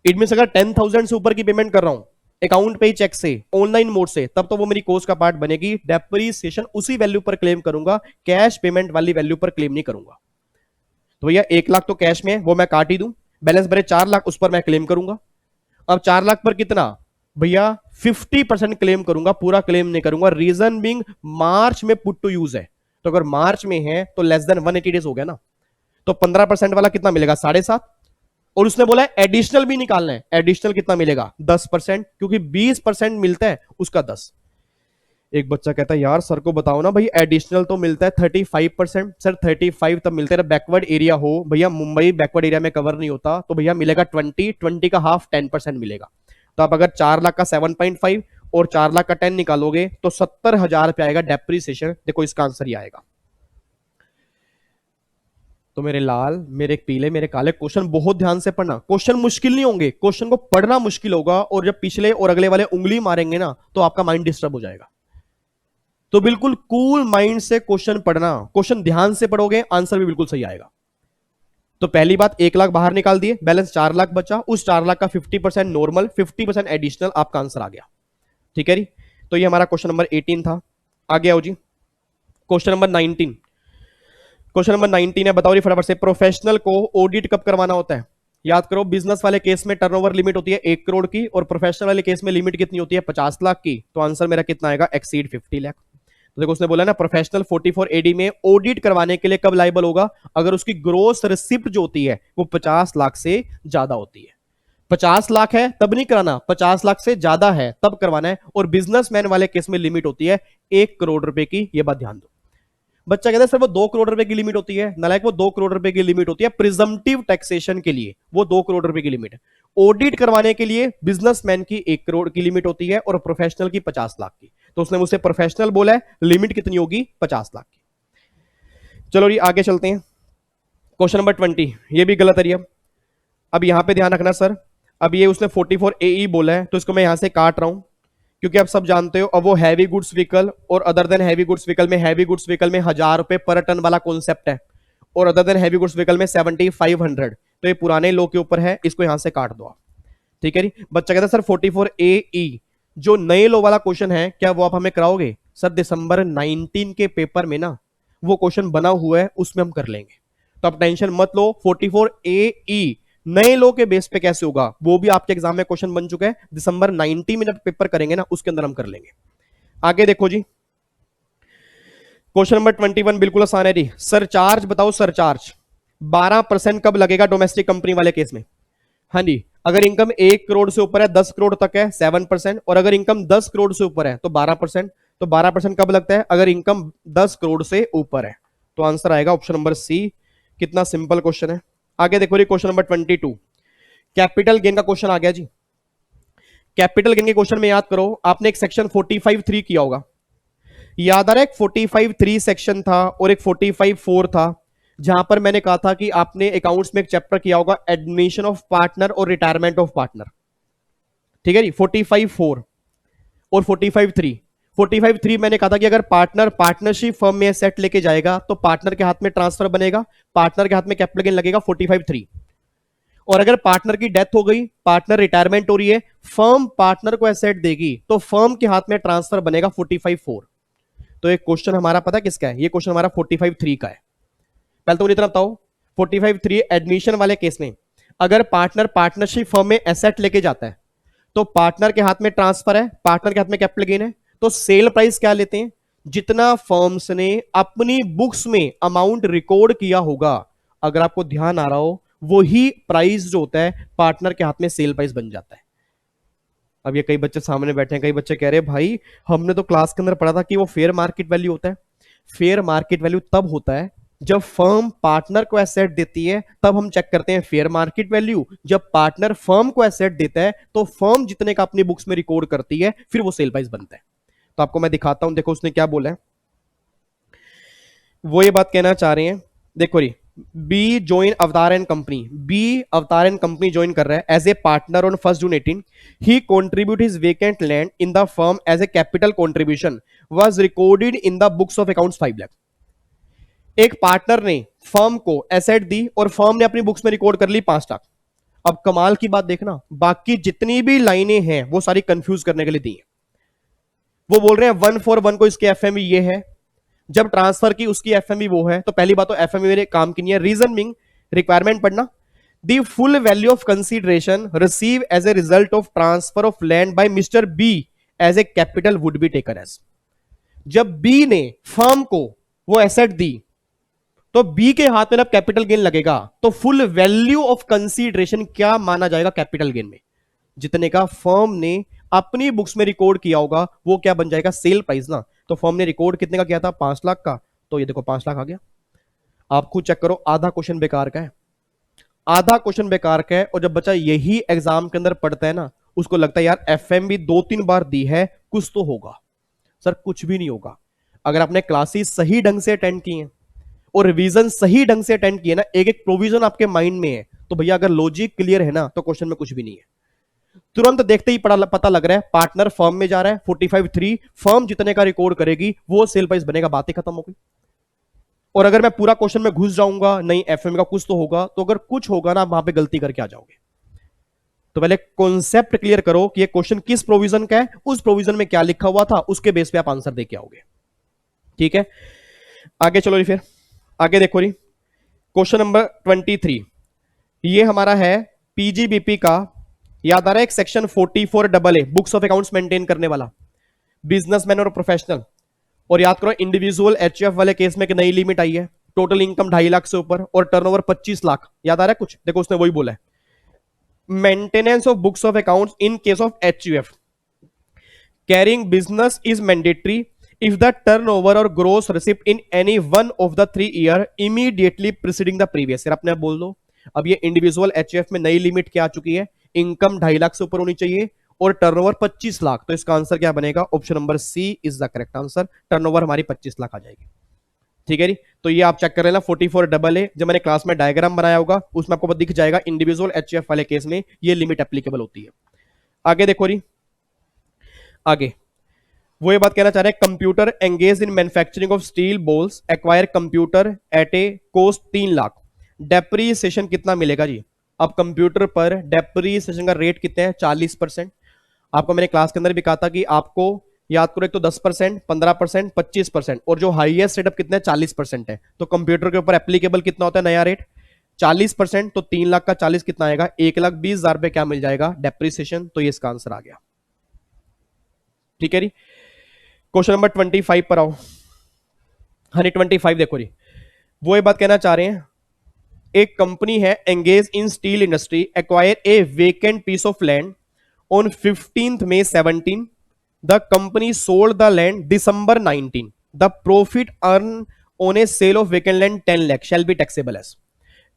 इट मींस अगर 10,000 से ऊपर की पेमेंट कर रहा हूं अकाउंट पे चेक से, ऑनलाइन मोड से, तब तो वो मेरी कॉस्ट का पार्ट बनेगी। डेप्रीसिएशन उसी वैल्यू पर क्लेम करूंगा, कैश पेमेंट वाली वैल्यू पर क्लेम नहीं करूंगा। तो भैया 1 लाख तो कैश में वो मैं काट ही दूं, बैलेंस बने 4 लाख उस पर मैं क्लेम करूंगा। अब 4 लाख पर कितना भैया 50% क्लेम करूंगा, पूरा क्लेम नहीं करूंगा। रीजन बीइंग मार्च में पुट टू यूज है, तो अगर मार्च में है तो लेस देन 180 डेज हो गया ना, तो 15% वाला कितना मिलेगा 7.5। और उसने बोला है एडिशनल भी निकालना है, एडिशनल कितना मिलेगा 10%, क्योंकि 20% मिलता है उसका 10। एक बच्चा कहता है यार सर को बताओ ना भाई, एडिशनल तो मिलता है 35%। सर 35 तब मिलता है बैकवर्ड एरिया हो, भैया मुंबई बैकवर्ड एरिया में कवर नहीं होता, तो भैया मिलेगा 20 का हाफ 10% मिलेगा। तो आप अगर 4 लाख का 7.5 और 4 लाख का 10 निकालोगे तो 70,000 रुपए आएगा डेप्रीसिएशन। देखो इसका आंसर ही आएगा। तो मेरे लाल, मेरे पीले, मेरे काले, क्वेश्चन बहुत ध्यान से पढ़ना। क्वेश्चन मुश्किल नहीं होंगे, क्वेश्चन को पढ़ना मुश्किल होगा, और जब पिछले और अगले वाले उंगली मारेंगे ना तो आपका माइंड डिस्टर्ब हो जाएगा। तो बिल्कुल कूल माइंड से क्वेश्चन पढ़ना, क्वेश्चन ध्यान से पढ़ोगे आंसर भी बिल्कुल सही आएगा। तो पहली बात 1 लाख बाहर निकाल दिए, बैलेंस 4 लाख बचा, उस 4 लाख का 50% नॉर्मल, 50% एडिशनल, आपका आंसर आ गया। ठीक है जी, तो ये हमारा क्वेश्चन नंबर 18 था। आगे आओ जी, क्वेश्चन नंबर 19। क्वेश्चन नंबर 19 है, बताओ जी फटाफट से, प्रोफेशनल को ऑडिट कब करवाना होता है। याद करो बिजनेस वाले केस में टर्नओवर लिमिट होती है 1 करोड़ की, और प्रोफेशनल वाले केस में लिमिट कितनी होती है 50 लाख की। तो आंसर मेरा कितना आएगा, एक्सीड 50 लाख। तो देखो उसने बोला ना प्रोफेशनल 44 एडी में ऑडिट करवाने के लिए कब लायबल होगा, अगर उसकी ग्रोस रिसिप्ट जो होती है वो 50 लाख से ज्यादा होती है। 50 लाख है तब नहीं कराना, 50 लाख से ज्यादा है तब करवाना है। और बिजनेसमैन वाले केस में लिमिट होती है 1 करोड़ रुपए की, ये बात ध्यान दो। बच्चा कहता है सर वो 2 करोड़ रुपए की लिमिट होती है, नालायक वो 2 करोड़ रुपए की लिमिट होती है प्रिजम्पटिव टैक्सेशन के लिए, वो 2 करोड़ रुपए की लिमिट है। ऑडिट करवाने के लिए बिजनेसमैन की 1 करोड़ की लिमिट होती है और प्रोफेशनल की 50 लाख की। तो उसने मुझसे प्रोफेशनल बोला है, लिमिट कितनी होगी 50 लाख की। चलो जी आगे चलते हैं। क्वेश्चन नंबर 20, ये भी गलत है। अब यहां पे ध्यान रखना सर, अब ये उसने 44 AE बोला है तो इसको मैं यहां से काट रहा हूं, क्योंकि आप सब जानते हो अब वो हैवी गुड्स व्हीकल और other than heavy goods vehicle में, हैवी गुड्स व्हीकल में 1000 रुपए पर टन वाला कॉन्सेप्ट है और other than heavy goods vehicle में 7500, तो ये पुराने लो के ऊपर है, इसको यहां से काट दो आप। ठीक है जी। बच्चा कहता है सर 44 AE जो नए लो वाला क्वेश्चन है क्या वो आप हमें कराओगे? सर दिसंबर 19 के पेपर में ना वो क्वेश्चन बना हुआ है, उसमें हम कर लेंगे, तो आप टेंशन मत लो। 44 AE नए लो के बेस पे कैसे होगा वो भी आपके एग्जाम में क्वेश्चन बन चुका है, दिसंबर 90 मिनट पेपर करेंगे ना उसके अंदर हम कर लेंगे। आगे देखो जी, क्वेश्चन नंबर 21 बिल्कुल आसान है जी। सरचार्ज बताओ, सरचार्ज 12% कब लगेगा डोमेस्टिक कंपनी वाले केस में? हाँ जी, अगर इनकम 1 करोड़ से ऊपर है, 10 करोड़ तक है 7%, और अगर इनकम 10 करोड़ से ऊपर है तो 12%। तो 12% कब लगता है? अगर इनकम 10 करोड़ से ऊपर है। तो आंसर आएगा ऑप्शन नंबर सी। कितना सिंपल क्वेश्चन है। आगे देखो जी, क्वेश्चन नंबर 22 कैपिटल गेन का क्वेश्चन आ गया जी। कैपिटल गेन के क्वेश्चन में याद करो आपने एक सेक्शन 45(3) किया होगा, याद आ रहा है? एक 45(3) सेक्शन था और एक 45(4) था, जहां पर मैंने कहा था कि आपने अकाउंट्स में एक चैप्टर किया होगा एडमिशन ऑफ पार्टनर और रिटायरमेंट ऑफ पार्टनर। ठीक है जी, 45(4) और 45(3). 45(3) मैंने कहा था कि अगर पार्टनर पार्टनरशिप फर्म में सेट लेके जाएगा तो पार्टनर के हाथ में ट्रांसफर बनेगा, पार्टनर के हाथ में कैपिटल गेन लगेगा 45(3). और अगर पार्टनर की डेथ हो गई, पार्टनर रिटायरमेंट हो रही है, फर्म पार्टनर को एसेट देगी तो फर्म के हाथ में ट्रांसफर बनेगा 45(4). तो एक क्वेश्चन हमारा पता किसका है? ये क्वेश्चन हमारा 45(3) का है। पहले तो मुझे इतना बताओ, 45(3) एडमिशन वाले केस में अगर पार्टनर पार्टनरशिप फर्म में एसेट लेके जाता है तो पार्टनर के हाथ में ट्रांसफर है, पार्टनर के हाथ में कैपिटल गेन है, तो सेल प्राइस क्या लेते हैं? जितना फर्म्स ने अपनी बुक्स में अमाउंट रिकॉर्ड किया होगा, अगर आपको ध्यान आ रहा हो, वही प्राइस जो होता है पार्टनर के हाथ में सेल प्राइस बन जाता है। अब ये कई बच्चे सामने बैठे हैं, कई बच्चे कह रहे हैं भाई हमने तो क्लास के अंदर पढ़ा था कि वो फेयर मार्केट वैल्यू होता है। फेयर मार्केट वैल्यू तब होता है जब फर्म पार्टनर को एसेट देती है, तब हम चेक करते हैं फेयर मार्केट वैल्यू। जब पार्टनर फर्म को एसेट देता है तो फर्म जितने का अपनी बुक्स में रिकॉर्ड करती है फिर वो सेल प्राइस बनता है। तो आपको मैं दिखाता हूं, देखो उसने क्या बोला है। वो ये बात कहना चाह रहे हैं, देखो री, B join Avatar and company, B Avatar and company join कर रहा है as a partner on 1 June 18। He contribute his vacant land in the firm as a capital contribution was recorded in the books of accounts 5 lakh. एक partner ने firm को asset दी और firm ने अपनी books में रिकॉर्ड कर ली 5 लाख। अब कमाल की बात देखना, बाकी जितनी भी लाइनें हैं वो सारी कंफ्यूज करने के लिए दी है। वो बोल रहे हैं 141 को इसके एफएमई ये है, जब ट्रांसफर की उसकी एफएमई वो है, तो पहली बात तो एफएमई मेरे काम की नहीं है। रीजन बिंग, रिक्वायरमेंट पढ़ना, the full value of consideration receive as a result of transfer of land by mister B as a capital would be taken as. जब बी ने फर्म को वो एसेट दी तो बी के हाथ में जब कैपिटल गेन लगेगा तो फुल वैल्यू ऑफ कंसीडरेशन क्या माना जाएगा कैपिटल गेन में? जितने का फर्म ने अपनी बुक्स में रिकॉर्ड किया होगा वो क्या बन जाएगा? सेल प्राइस ना। तो फर्म ने रिकॉर्ड कितने का किया था? 5 लाख का, तो ये देखो 5 लाख आ गया। आप खुद चेक करो, आधा क्वेश्चन बेकार का है, आधा क्वेश्चन बेकार का है। और जब बच्चा यही एग्जाम के अंदर पढ़ता है ना, उसको लगता है यार एफएम भी 2-3 बार दी है, कुछ तो होगा। सर कुछ भी नहीं होगा। अगर आपने क्लासेस सही ढंग से अटेंड की हैं और रिवीजन सही ढंग से अटेंड किए ना, एक एक प्रोविजन आपके माइंड में है, तो भैया अगर लॉजिक क्लियर है ना तो क्वेश्चन में कुछ भी नहीं है। तुरंत देखते ही पता लग रहा है पार्टनर फर्म में जा रहा है, 45(3) फर्म जितने का रिकॉर्ड करेगी वो सेल प्राइस बनेगा, बातें खत्म हो गई। और अगर मैं पूरा क्वेश्चन में घुस जाऊंगा, नहीं एफएम का कुछ तो होगा, तो अगर कुछ होगा ना वहां पे गलती करके आ जाओगे। तो पहले कॉन्सेप्ट क्लियर करो कि ये क्वेश्चन किस प्रोविजन का है, उस प्रोविजन में क्या लिखा हुआ था, उसके बेस पे आप आंसर दे के आओगे। ठीक है, आगे चलो फिर आगे देखो री, क्वेश्चन नंबर 23 ये हमारा है पीजीबीपी का, याद आ रहा है? एक section 44AA books of accounts maintain करने वाला, बिजनेसमैन और प्रोफेशनल। और याद करो इंडिविजुअल एचएफ वाले केस में एक नई लिमिट आई है, टोटल इनकम 2.5 लाख से ऊपर और टर्नओवर 25 लाख। याद आ रहा है कुछ? देखो उसने वही बोला है, maintenance of books of accounts in case of HUF carrying business is mandatory if the turnover और gross receipt in any one of the 3 year immediately preceding the previous year. अपने आप बोल दो। अब ये इंडिविजुअल एचएफ में नई limit क्या आ चुकी है, इनकम 2.5 लाख से ऊपर होनी चाहिए और टर्नओवर 25 लाख। तो इसका आंसर क्या बनेगा, option number C is the correct answer. Turnover हमारी 25 लाख आ जाएगी। ठीक है जी, तो ये आप चेक कर लेना 44AA जब मैंने क्लास में डायग्राम बनाया होगा उसमें आपको दिख जाएगा, इंडिविजुअल एचएफ वाले केस में ये लिमिट एप्लीकेबल होती है। आगे देखो जी, आगे वो ये बात कहना चाह रहे हैं, computer engage in manufacturing of steel balls acquire computer eight A cost 3 lakh, depreciation कितना मिलेगा जी। अब कंप्यूटर पर डेप्रीसिएशन का रेट कितने हैं, 40%। आपको मैंने क्लास के अंदर भी कहा था कि आपको याद करो, एक तो 10%, 15%, 25% और जो हाईएस्ट सेटअप कितने हैं, 40% है। तो कंप्यूटर के ऊपर एप्लीकेबल कितना होता है नया रेट, 40%। तो 3 लाख का 40 कितना आएगा, 1,20,000 रुपए क्या मिल जाएगा, डेप्रीसिएशन। तो ये इसका आंसर आ गया। ठीक है जी, क्वेश्चन नंबर 25 पर आओ। हाँ 25 देखो जी, वो ये बात कहना चाह रहे हैं, एक कंपनी है engage in steel industry acquire a vacant piece of land on 15th May 17, the company sold the land December 19, the profit earn on a sale of vacant land 10 lakh shall be taxable as.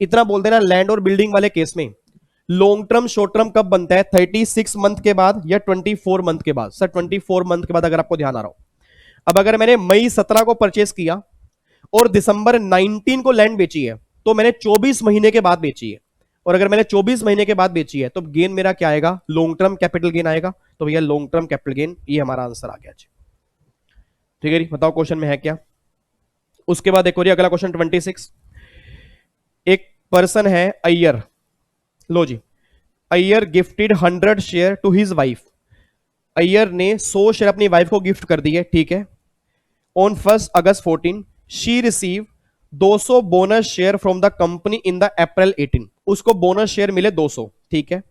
इतना बोल देना, land और building वाले case में long term short term कब बनता है, 36 month के बाद या 24 मंथ के बाद। सर 24 मंथ के बाद अगर आपको ध्यान आ रहा हो। अब अगर मैंने मई 17 को परचेस किया और दिसंबर 19 को लैंड बेची है तो मैंने 24 महीने के बाद बेची है, और अगर मैंने 24 महीने के बाद बेची है तो गेन मेरा क्या आएगा, लॉन्ग टर्म कैपिटल गेन आएगा। तो भैया लॉन्ग टर्म कैपिटल गेन, ये हमारा आंसर आ गया। ठीक है जी, बताओ क्वेश्चन में है क्या। उसके बाद देखो जी अगला क्वेश्चन 26, एक पर्सन है अय्यर, लो जी, Iyer gifted 100 share to his wife. Iyer ने 100 शेयर अपनी वाइफ को गिफ्ट कर दिए, ठीक है। On 1 August 14 she receive 200 bonus share from the company in the April 18, उसको बोनस शेयर मिले 200, ठीक है।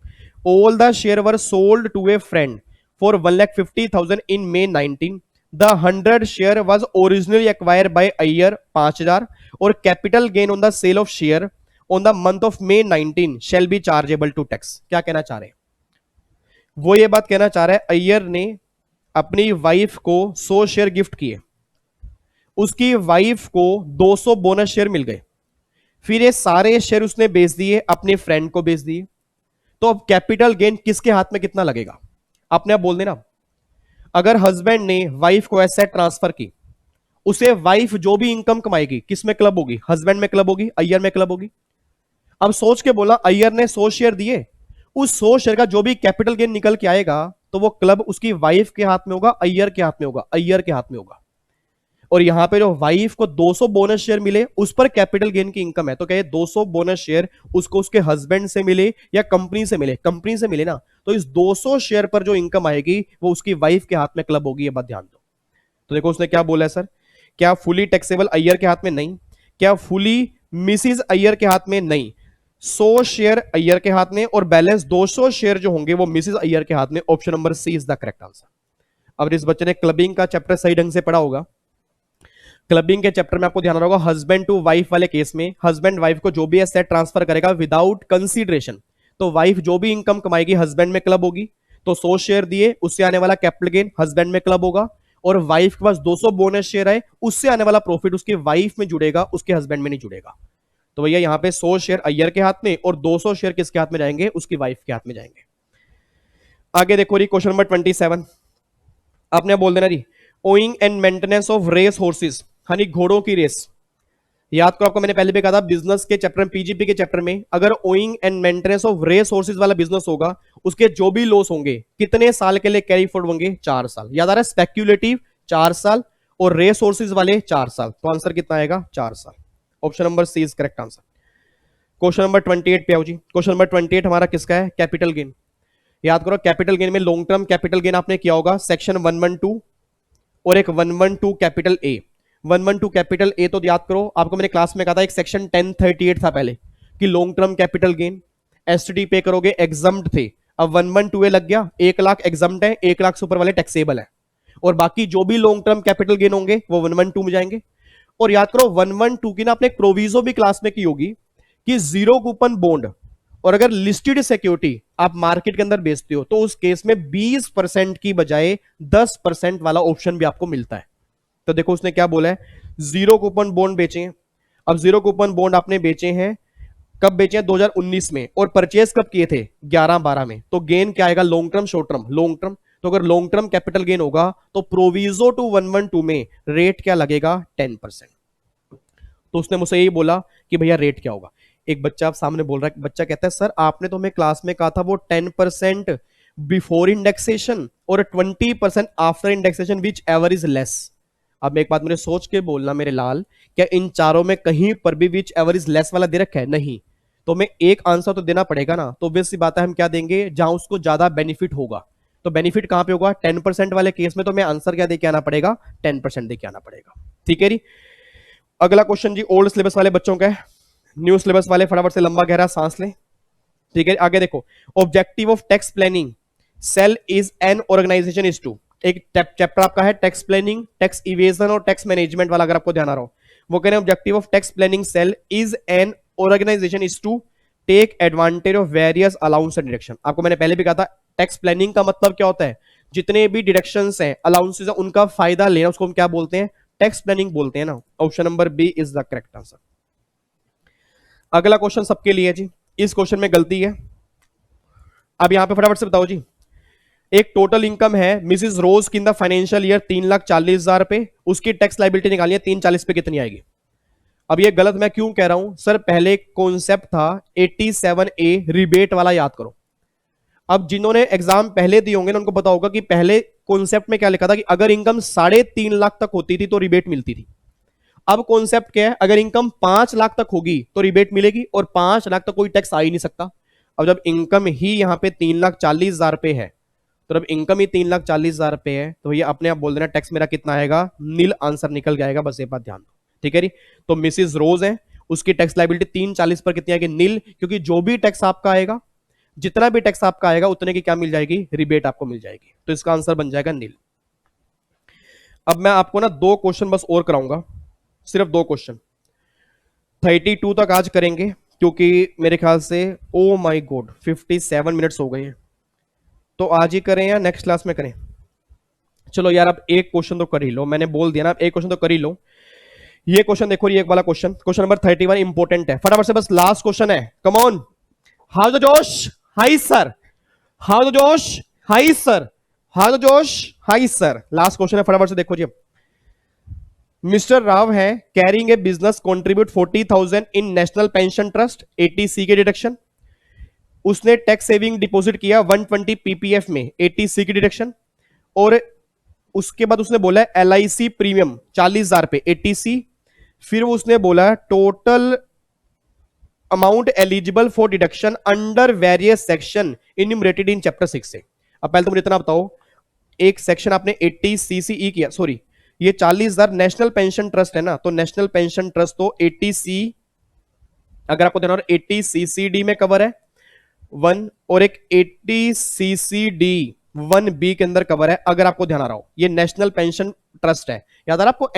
All the share were sold to a friend for 1,50,000 in May 19, the 100 share was originally acquire by Iyer 5,000 और capital gain on the sale of share on the month of May 19 shall be chargeable to tax. क्या कहना चाह रहे हैं, वो ये बात कहना चाह रहा है, अय्यर ने अपनी वाइफ को 100 शेयर गिफ्ट किए, उसकी वाइफ को 200 बोनस शेयर मिल गए, फिर ये सारे शेयर उसने बेच दिए, अपने फ्रेंड को बेच दिए। तो अब कैपिटल गेन किसके हाथ में कितना लगेगा, आपने अब बोल देना। अगर हस्बैंड ने वाइफ को एसेट ट्रांसफर की, उसे वाइफ जो भी इनकम कमाएगी किस में क्लब होगी, हस्बैंड में क्लब होगी, अय्यर में क्लब होगी। अब सोच के बोला, अय्यर ने 100 शेयर दिए, उस 100 शेयर का जो भी कैपिटल गेन निकल के आएगा तो वो क्लब उसकी वाइफ के हाथ में होगा, अय्यर के हाथ में होगा, अय्यर के हाथ में होगा। और यहां पे जो वाइफ को 200 बोनस शेयर मिले उस पर कैपिटल गेन की इनकम है, तो क्या 200 बोनस शेयर उसको उसके हस्बैंड से मिले या कंपनी से मिले, कंपनी से मिले ना, तो इस 200 शेयर पर जो इनकम आएगी वो उसकी वाइफ के हाथ में क्लब होगी। ये बात ध्यान दो। तो देखो उसने क्या बोला है सर, क्या फुली टैक्सेबल अय्यर के हाथ में, नहीं। क्या फुली मिसिज अय्यर के हाथ में, नहीं। 100 शेयर अय्यर के हाथ में और बैलेंस 200 शेयर जो होंगे वो मिसिज अय्यर के हाथ में। Option number C is the correct answer. अब इस बच्चे ने क्लबिंग का चैप्टर सही ढंग से पढ़ा होगा। क्लबिंग के चैप्टर में आपको ध्यान रखोगा, हस्बैंड टू वाइफ वाले केस में हस्बैंड वाइफ को जो भी एसेट ट्रांसफर करेगा विदाउट कंसीडरेशन, तो वाइफ जो भी इनकम कमाएगी हस्बैंड में क्लब होगी। तो 100 शेयर दिए, उससे आने वाला कैपिटल गेन हस्बैंड में क्लब होगा, और वाइफ के पास 200 बोनस शेयर है, उससे आने वाला प्रॉफिट उसकी वाइफ में जुड़ेगा, उसके हस्बैंड में नहीं जुड़ेगा। तो भैया यहां पे 100 शेयर अय्यर के हाथ में और 200 शेयर किसके हाथ में जाएंगे, उसकी वाइफ के हाथ में जाएंगे। आगे देखो जी क्वेश्चन नंबर 27, आपने बोल देना जी, owning and maintenance of race horses, यानी घोड़ों की रेस। याद करो, आपको मैंने पहले भी कहा था बिजनेस के चैप्टर में, पीजीपी के चैप्टर में, अगर owing and maintenance of race horses वाला बिजनेस होगा उसके जो भी लॉस होंगे कितने साल के लिए कैरी फॉरवर्ड होंगे, 4 साल। याद आ रहा है, स्पेक्यूलेटिव 4 साल और रेस हॉर्सेस वाले 4 साल। तो आंसर कितना आएगा, 4 साल। Option number C is correct answer. Question number 28 पे आओ जी। क्वेश्चन नंबर 28 हमारा किसका है, कैपिटल गेन। याद करो कैपिटल गेन में लॉन्ग टर्म कैपिटल गेन आपने किया होगा, सेक्शन 112 और एक 112 कैपिटल ए। 112 कैपिटल ए तो याद करो, आपको मैंने क्लास में कहा था, एक सेक्शन 1038 था पहले कि long term capital gain STD पे करोगे, एग्जम्प्ट थे। अब 112 ए लग गया, 1 लाख एग्जम्प्ट है, 1 लाख से ऊपर वाले टैक्सेबल है, और बाकी जो भी लॉन्ग टर्म कैपिटल गेन होंगे वो 112 में जाएंगे। और याद करो 112 की ना आपने प्रोविजो भी क्लास में की होगी कि जीरो कूपन बॉन्ड, और अगर लिस्टेड सिक्योरिटी आप मार्केट के अंदर बेचते हो तो उस केस में 20% की बजाय 10% वाला ऑप्शन भी आपको मिलता है। तो देखो उसने क्या बोला है, जीरो कूपन बॉन्ड बेचे हैं। अब जीरो कूपन बॉन्ड आपने बेचे हैं, कब बेचे हैं, 2019 में, और परचेज कब किए थे, 11-12 में। तो गेन क्या आएगा, long term short term, long term. तो अगर लॉन्ग टर्म कैपिटल गेन होगा तो प्रोविजो टू 112 में रेट क्या लगेगा, 10%। तो उसने मुझसे यही बोला कि भैया रेट क्या होगा। एक बच्चा आप सामने बोल रहा है, बच्चा कहता है सर आपने तो हमें क्लास में कहा था वो 10% बिफोर इंडेक्सेशन और 20% after indexation, which ever is less. अब एक बात मुझे सोच के बोलना मेरे लाल, क्या इन चारों में कहीं पर भी विच एवर इज लेस वाला दे रखा है, नहीं। तो हमें एक आंसर तो देना पड़ेगा ना, तो obvious सी बात है हम क्या देंगे, जहां उसको ज्यादा बेनिफिट होगा। तो बेनिफिट कहां पे होगा, 10% वाले केस में तो हमें आंसर क्या देके आना पड़ेगा, 10% देके आना पड़ेगा। ठीक है जी। अगला क्वेश्चन जी ओल्ड सिलेबस वाले बच्चों का है, न्यू सिलेबस वाले फटाफट से लंबा गहरा सांस लें। ठीक है, आगे देखो, objective of tax planning cell is an organisation is to, एक चैप्टर आपका है टैक्स प्लानिंग, टैक्स इवेजन और टैक्स मैनेजमेंट वाला, अगर आपको ध्यान आ रहा हो। वो कह रहे हैं objective of tax planning cell is an organisation is to take advantage of various allowance and deduction. आपको मैंने पहले भी कहा था टैक्स प्लानिंग का मतलब क्या होता है, जितने भी डिडक्शंस हैं, अलाउंसेस हैं, उनका फायदा लेना, उसको हम क्या बोलते हैं, टैक्स प्लानिंग बोलते हैं ना। Option number B is the correct answer. अगला क्वेश्चन सबके लिए जी, इस क्वेश्चन में गलती है। अब यहां पे फटाफट से बताओ जी, एक टोटल इनकम है मिसिस रोज की इन द फाइनेंशियल ईयर 3,40,000 रुपए, उसकी टैक्स लाइबिलिटी निकालिए 340 पे कितनी आएगी। अब ये गलत मैं क्यों कह रहा हूं सर, पहले कॉन्सेप्ट था 87A रिबेट वाला, याद करो। अब जिन्होंने एग्जाम पहले दिए होंगे ना उनको पता होगा कि पहले कॉन्सेप्ट में क्या लिखा था कि अगर इनकम 3.5 लाख तक होती थी तो रिबेट मिलती थी। अब कॉन्सेप्ट क्या है, अगर इनकम 5 लाख तक होगी तो रिबेट मिलेगी, और 5 लाख तक कोई टैक्स आ ही नहीं सकता। अब जब इनकम ही यहां पे 3,40,000 रुपए है, तो जब इनकम ही 3,40,000 रुपए है, तो ये अपने आप बोल देना टैक्स मेरा कितना आएगा, नील आंसर निकल जाएगा, बस ये बात ध्यान दो। ठीक है जी। तो मिसिस रोज है, उसकी टैक्स लाइबिलिटी 340 पर कितनी आएगी, नील, क्योंकि जो भी टैक्स आपका आएगा, जितना भी टैक्स आपका आएगा उतने की क्या मिल जाएगी, रिबेट आपको मिल जाएगी। तो इसका आंसर बन जाएगा नील। अब मैं आपको ना 2 क्वेश्चन बस और कराऊंगा, सिर्फ 2 क्वेश्चन, 32 तक आज करेंगे, क्योंकि मेरे ख्याल से ओ माय गॉड 57 मिनट्स हो गए हैं। तो आज ही करें या नेक्स्ट क्लास में करें, चलो यार अब एक क्वेश्चन तो कर ही लो, मैंने बोल दिया ना एक क्वेश्चन तो कर ही लो। ये क्वेश्चन देखो, ये एक वाला क्वेश्चन, क्वेश्चन नंबर 31 इंपॉर्टेंट है, फटाफट से बस लास्ट क्वेश्चन है, कम ऑन। हाउ द जोश, हाई सर, हाउ द जोश, हाई सर, हाउ द जोश, हाई सर। लास्ट क्वेश्चन है, फटाफट से देखो जी। मिस्टर राव है carrying a business contribute 40,000 in national pension trust 80C के डिडक्शन, उसने टैक्स सेविंग डिपॉजिट किया 120 पीपीएफ में 80C की डिडक्शन, और उसके बाद उसने बोला LIC प्रीमियम 40,000 पे 80C, फिर उसने बोला total amount eligible for deduction under various section enumerated in chapter 6 से। अब पहले तो मुझे इतना बताओ, एक सेक्शन आपने 80CCE किया, सॉरी ये 40,000 नेशनल पेंशन ट्रस्ट है ना, तो नेशनल पेंशन ट्रस्ट तो 80C, अगर आपको देना 80CCD में कवर है 1, और एक 80CCD 1B के अंदर कवर है, अगर आपको ध्यान आ रहा हो। ये नेशनल पेंशन ट्रस्ट है, याद आ रहा आपको,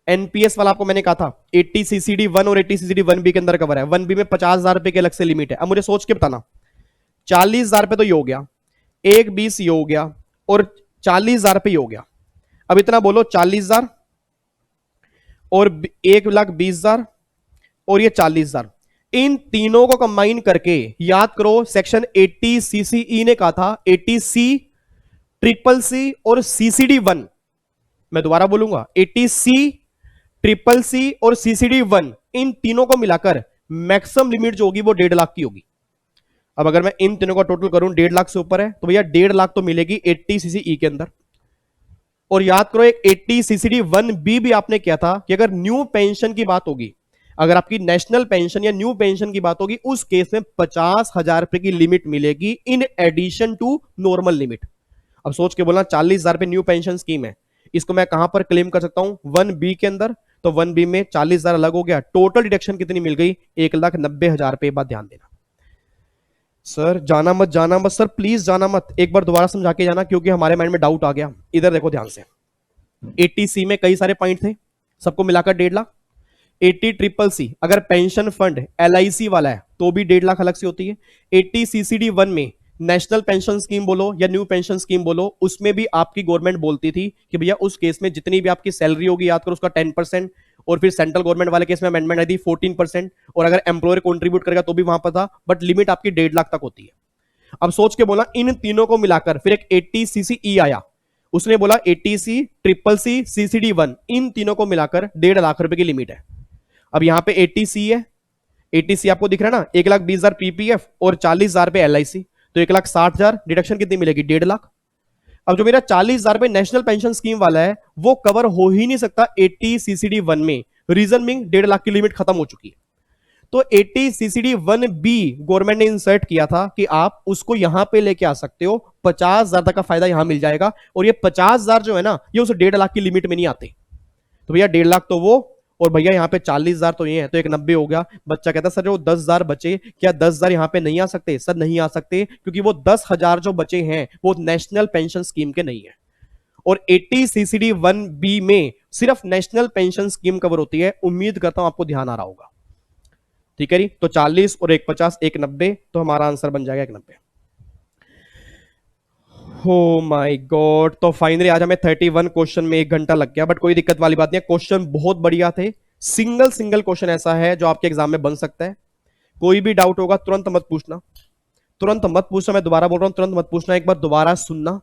एनपीएस वाला आपको मैंने कहा था 80CCD 1 और 80CCD 1B के अंदर कवर है। 1B में 50,000 रुपए की अलग से लिमिट है। अब मुझे सोच के बताना, 40,000 रुपए तो ये हो गया, 120 ये हो गया, और 40,000 रुपए ये हो गया। अब इतना बोलो 40,000 और 1,20,000 और ये 40,000, इन तीनों को कंबाइन करके याद करो, सेक्शन 80CCE ने कहा था 80C, CCC और CCD 1। मैं दोबारा बोलूंगा 80C, CCC और CCD 1, इन तीनों को मिलाकर मैक्सिमम लिमिट जो होगी वो 1.5 लाख की होगी। अब अगर मैं इन तीनों का टोटल करूं 1.5 लाख से ऊपर है, तो भैया 1.5 लाख तो मिलेगी 80CCE के अंदर। और याद करो एक 80CCD 1B भी आपने किया था कि अगर न्यू पेंशन की बात होगी, अगर आपकी नेशनल पेंशन या न्यू पेंशन की बात होगी, उस केस में 50,000 रुपए की लिमिट मिलेगी in addition to normal limit. अब सोच के बोलना 40,000 रुपए न्यू पेंशन स्कीम है, इसको मैं कहां पर क्लेम कर सकता हूं, 1B के अंदर। तो 1B में 40,000 अलग हो गया, टोटल डिडक्शन कितनी मिल गई, 1,90,000 रुपए। बात ध्यान देना सर, जाना मत जाना मत सर, प्लीज जाना मत, एक बार दोबारा समझा के जाना, क्योंकि हमारे माइंड में डाउट आ गया। इधर देखो ध्यान से, 80C में कई सारे पॉइंट थे, सबको मिलाकर 1.5 लाख। 80CCC अगर पेंशन फंड LIC वाला है तो भी 1.5 लाख अलग से होती है। 80CCD 1 में नेशनल पेंशन स्कीम बोलो या न्यू पेंशन स्कीम बोलो, उसमें भी आपकी गवर्नमेंट बोलती थी कि भैया उस केस में जितनी भी आपकी सैलरी होगी, याद करो उसका 10%, और फिर सेंट्रल गवर्नमेंट वाले केस में अमेंडमेंट आई थी 14%, और अगर एम्प्लॉयर कंट्रीब्यूट करेगा तो भी वहां पर था, बट लिमिट आपकी 1.5 लाख तक होती है। अब सोच के बोला इन तीनों को मिलाकर फिर एक 80cce आया, उसने बोला 80C, ट्रिपल सी, CCD1, इन तीनों को मिलाकर 1.5 लाख रुपए की लिमिट है। अब यहां पे 80C है, 80C आपको दिख रहा है ना, 1,20,000 पीपीएफ और 40,000 पे LIC, तो 1,60,000, डिडक्शन कितनी मिलेगी 1.5 लाख। अब जो मेरा 40,000 पे नेशनल पेंशन स्कीम वाला है वो कवर हो ही नहीं सकता 80CCD1 में, रीजन बिंग 1.5 लाख की लिमिट खत्म हो चुकी है। तो 80CCD1B गवर्नमेंट ने इंसर्ट किया था कि आप उसको यहां पे लेके आ सकते हो, 50,000 तक का फायदा यहां मिल जाएगा, और ये 50,000 जो है ना ये उस 1.5 लाख की लिमिट में नहीं आते। तो भैया 1.5 लाख तो वो, और भैया यहाँ पे 40,000 तो ये है, तो एक 90 हो गया। बच्चा कहता सर जो 10,000 बचे, क्या 10,000 यहाँ पे नहीं आ सकते? सर नहीं आ सकते, क्योंकि वो 10,000 जो बचे हैं वो नेशनल पेंशन स्कीम के नहीं है, और 80CCD1B में सिर्फ नेशनल पेंशन स्कीम कवर होती है। उम्मीद करता हूं आपको ध्यान आ रहा होगा। ठीक है जी, तो 40 और 1,50, 1,90, तो हमारा आंसर बन जाएगा 1,90। हो माय गॉड, तो फाइनली आज हमें 31 क्वेश्चन में 1 घंटा लग गया, बट कोई दिक्कत वाली बात नहीं है, क्वेश्चन बहुत बढ़िया थे। सिंगल सिंगल क्वेश्चन ऐसा है जो आपके एग्जाम में बन सकता है। कोई भी डाउट होगा तुरंत मत पूछना, तुरंत मत पूछना, मैं दोबारा बोल रहा हूं, तुरंत मत पूछना, एक बार दोबारा सुनना,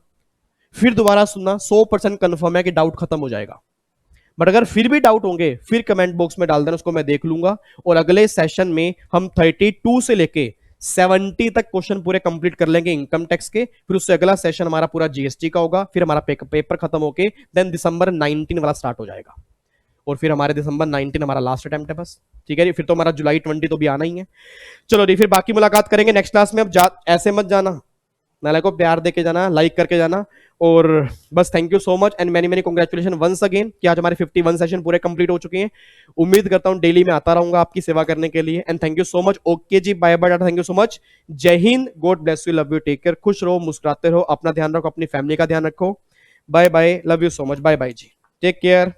फिर दोबारा सुनना, 100% कंफर्म है कि डाउट खत्म हो जाएगा। बट अगर फिर भी डाउट होंगे फिर कमेंट बॉक्स में डाल देना, उसको मैं देख लूंगा, और अगले सेशन में हम 32 से लेके 70 तक क्वेश्चन पूरे कंप्लीट कर लेंगे इनकम टैक्स के। फिर उससे अगला सेशन हमारा पूरा जीएसटी का होगा, फिर हमारा पेपर खत्म होके देन दिसंबर 19 वाला स्टार्ट हो जाएगा, और फिर हमारे दिसंबर 19 हमारा लास्ट अटेम्प्ट है बस। ठीक है जी, फिर तो हमारा जुलाई 20 तो भी आना ही है। चलो जी, फिर बाकी मुलाकात करेंगे नेक्स्ट क्लास में। अब ऐसे मत जाना, नाले को प्यार देके जाना, लाइक करके जाना, और बस thank you so much and many many congratulation once again कि आज हमारे 51 सेशन पूरे कंप्लीट हो चुके हैं। उम्मीद करता हूं डेली में आता रहूंगा आपकी सेवा करने के लिए, and thank you so much. Okay जी, bye bye, thank you so much, जय Hind, God bless you, love you, take care, खुश रहो, मुस्कुराते रहो, अपना ध्यान रखो, अपनी फैमिली का ध्यान रखो, bye bye, love you so much, bye bye जी, टेक केयर।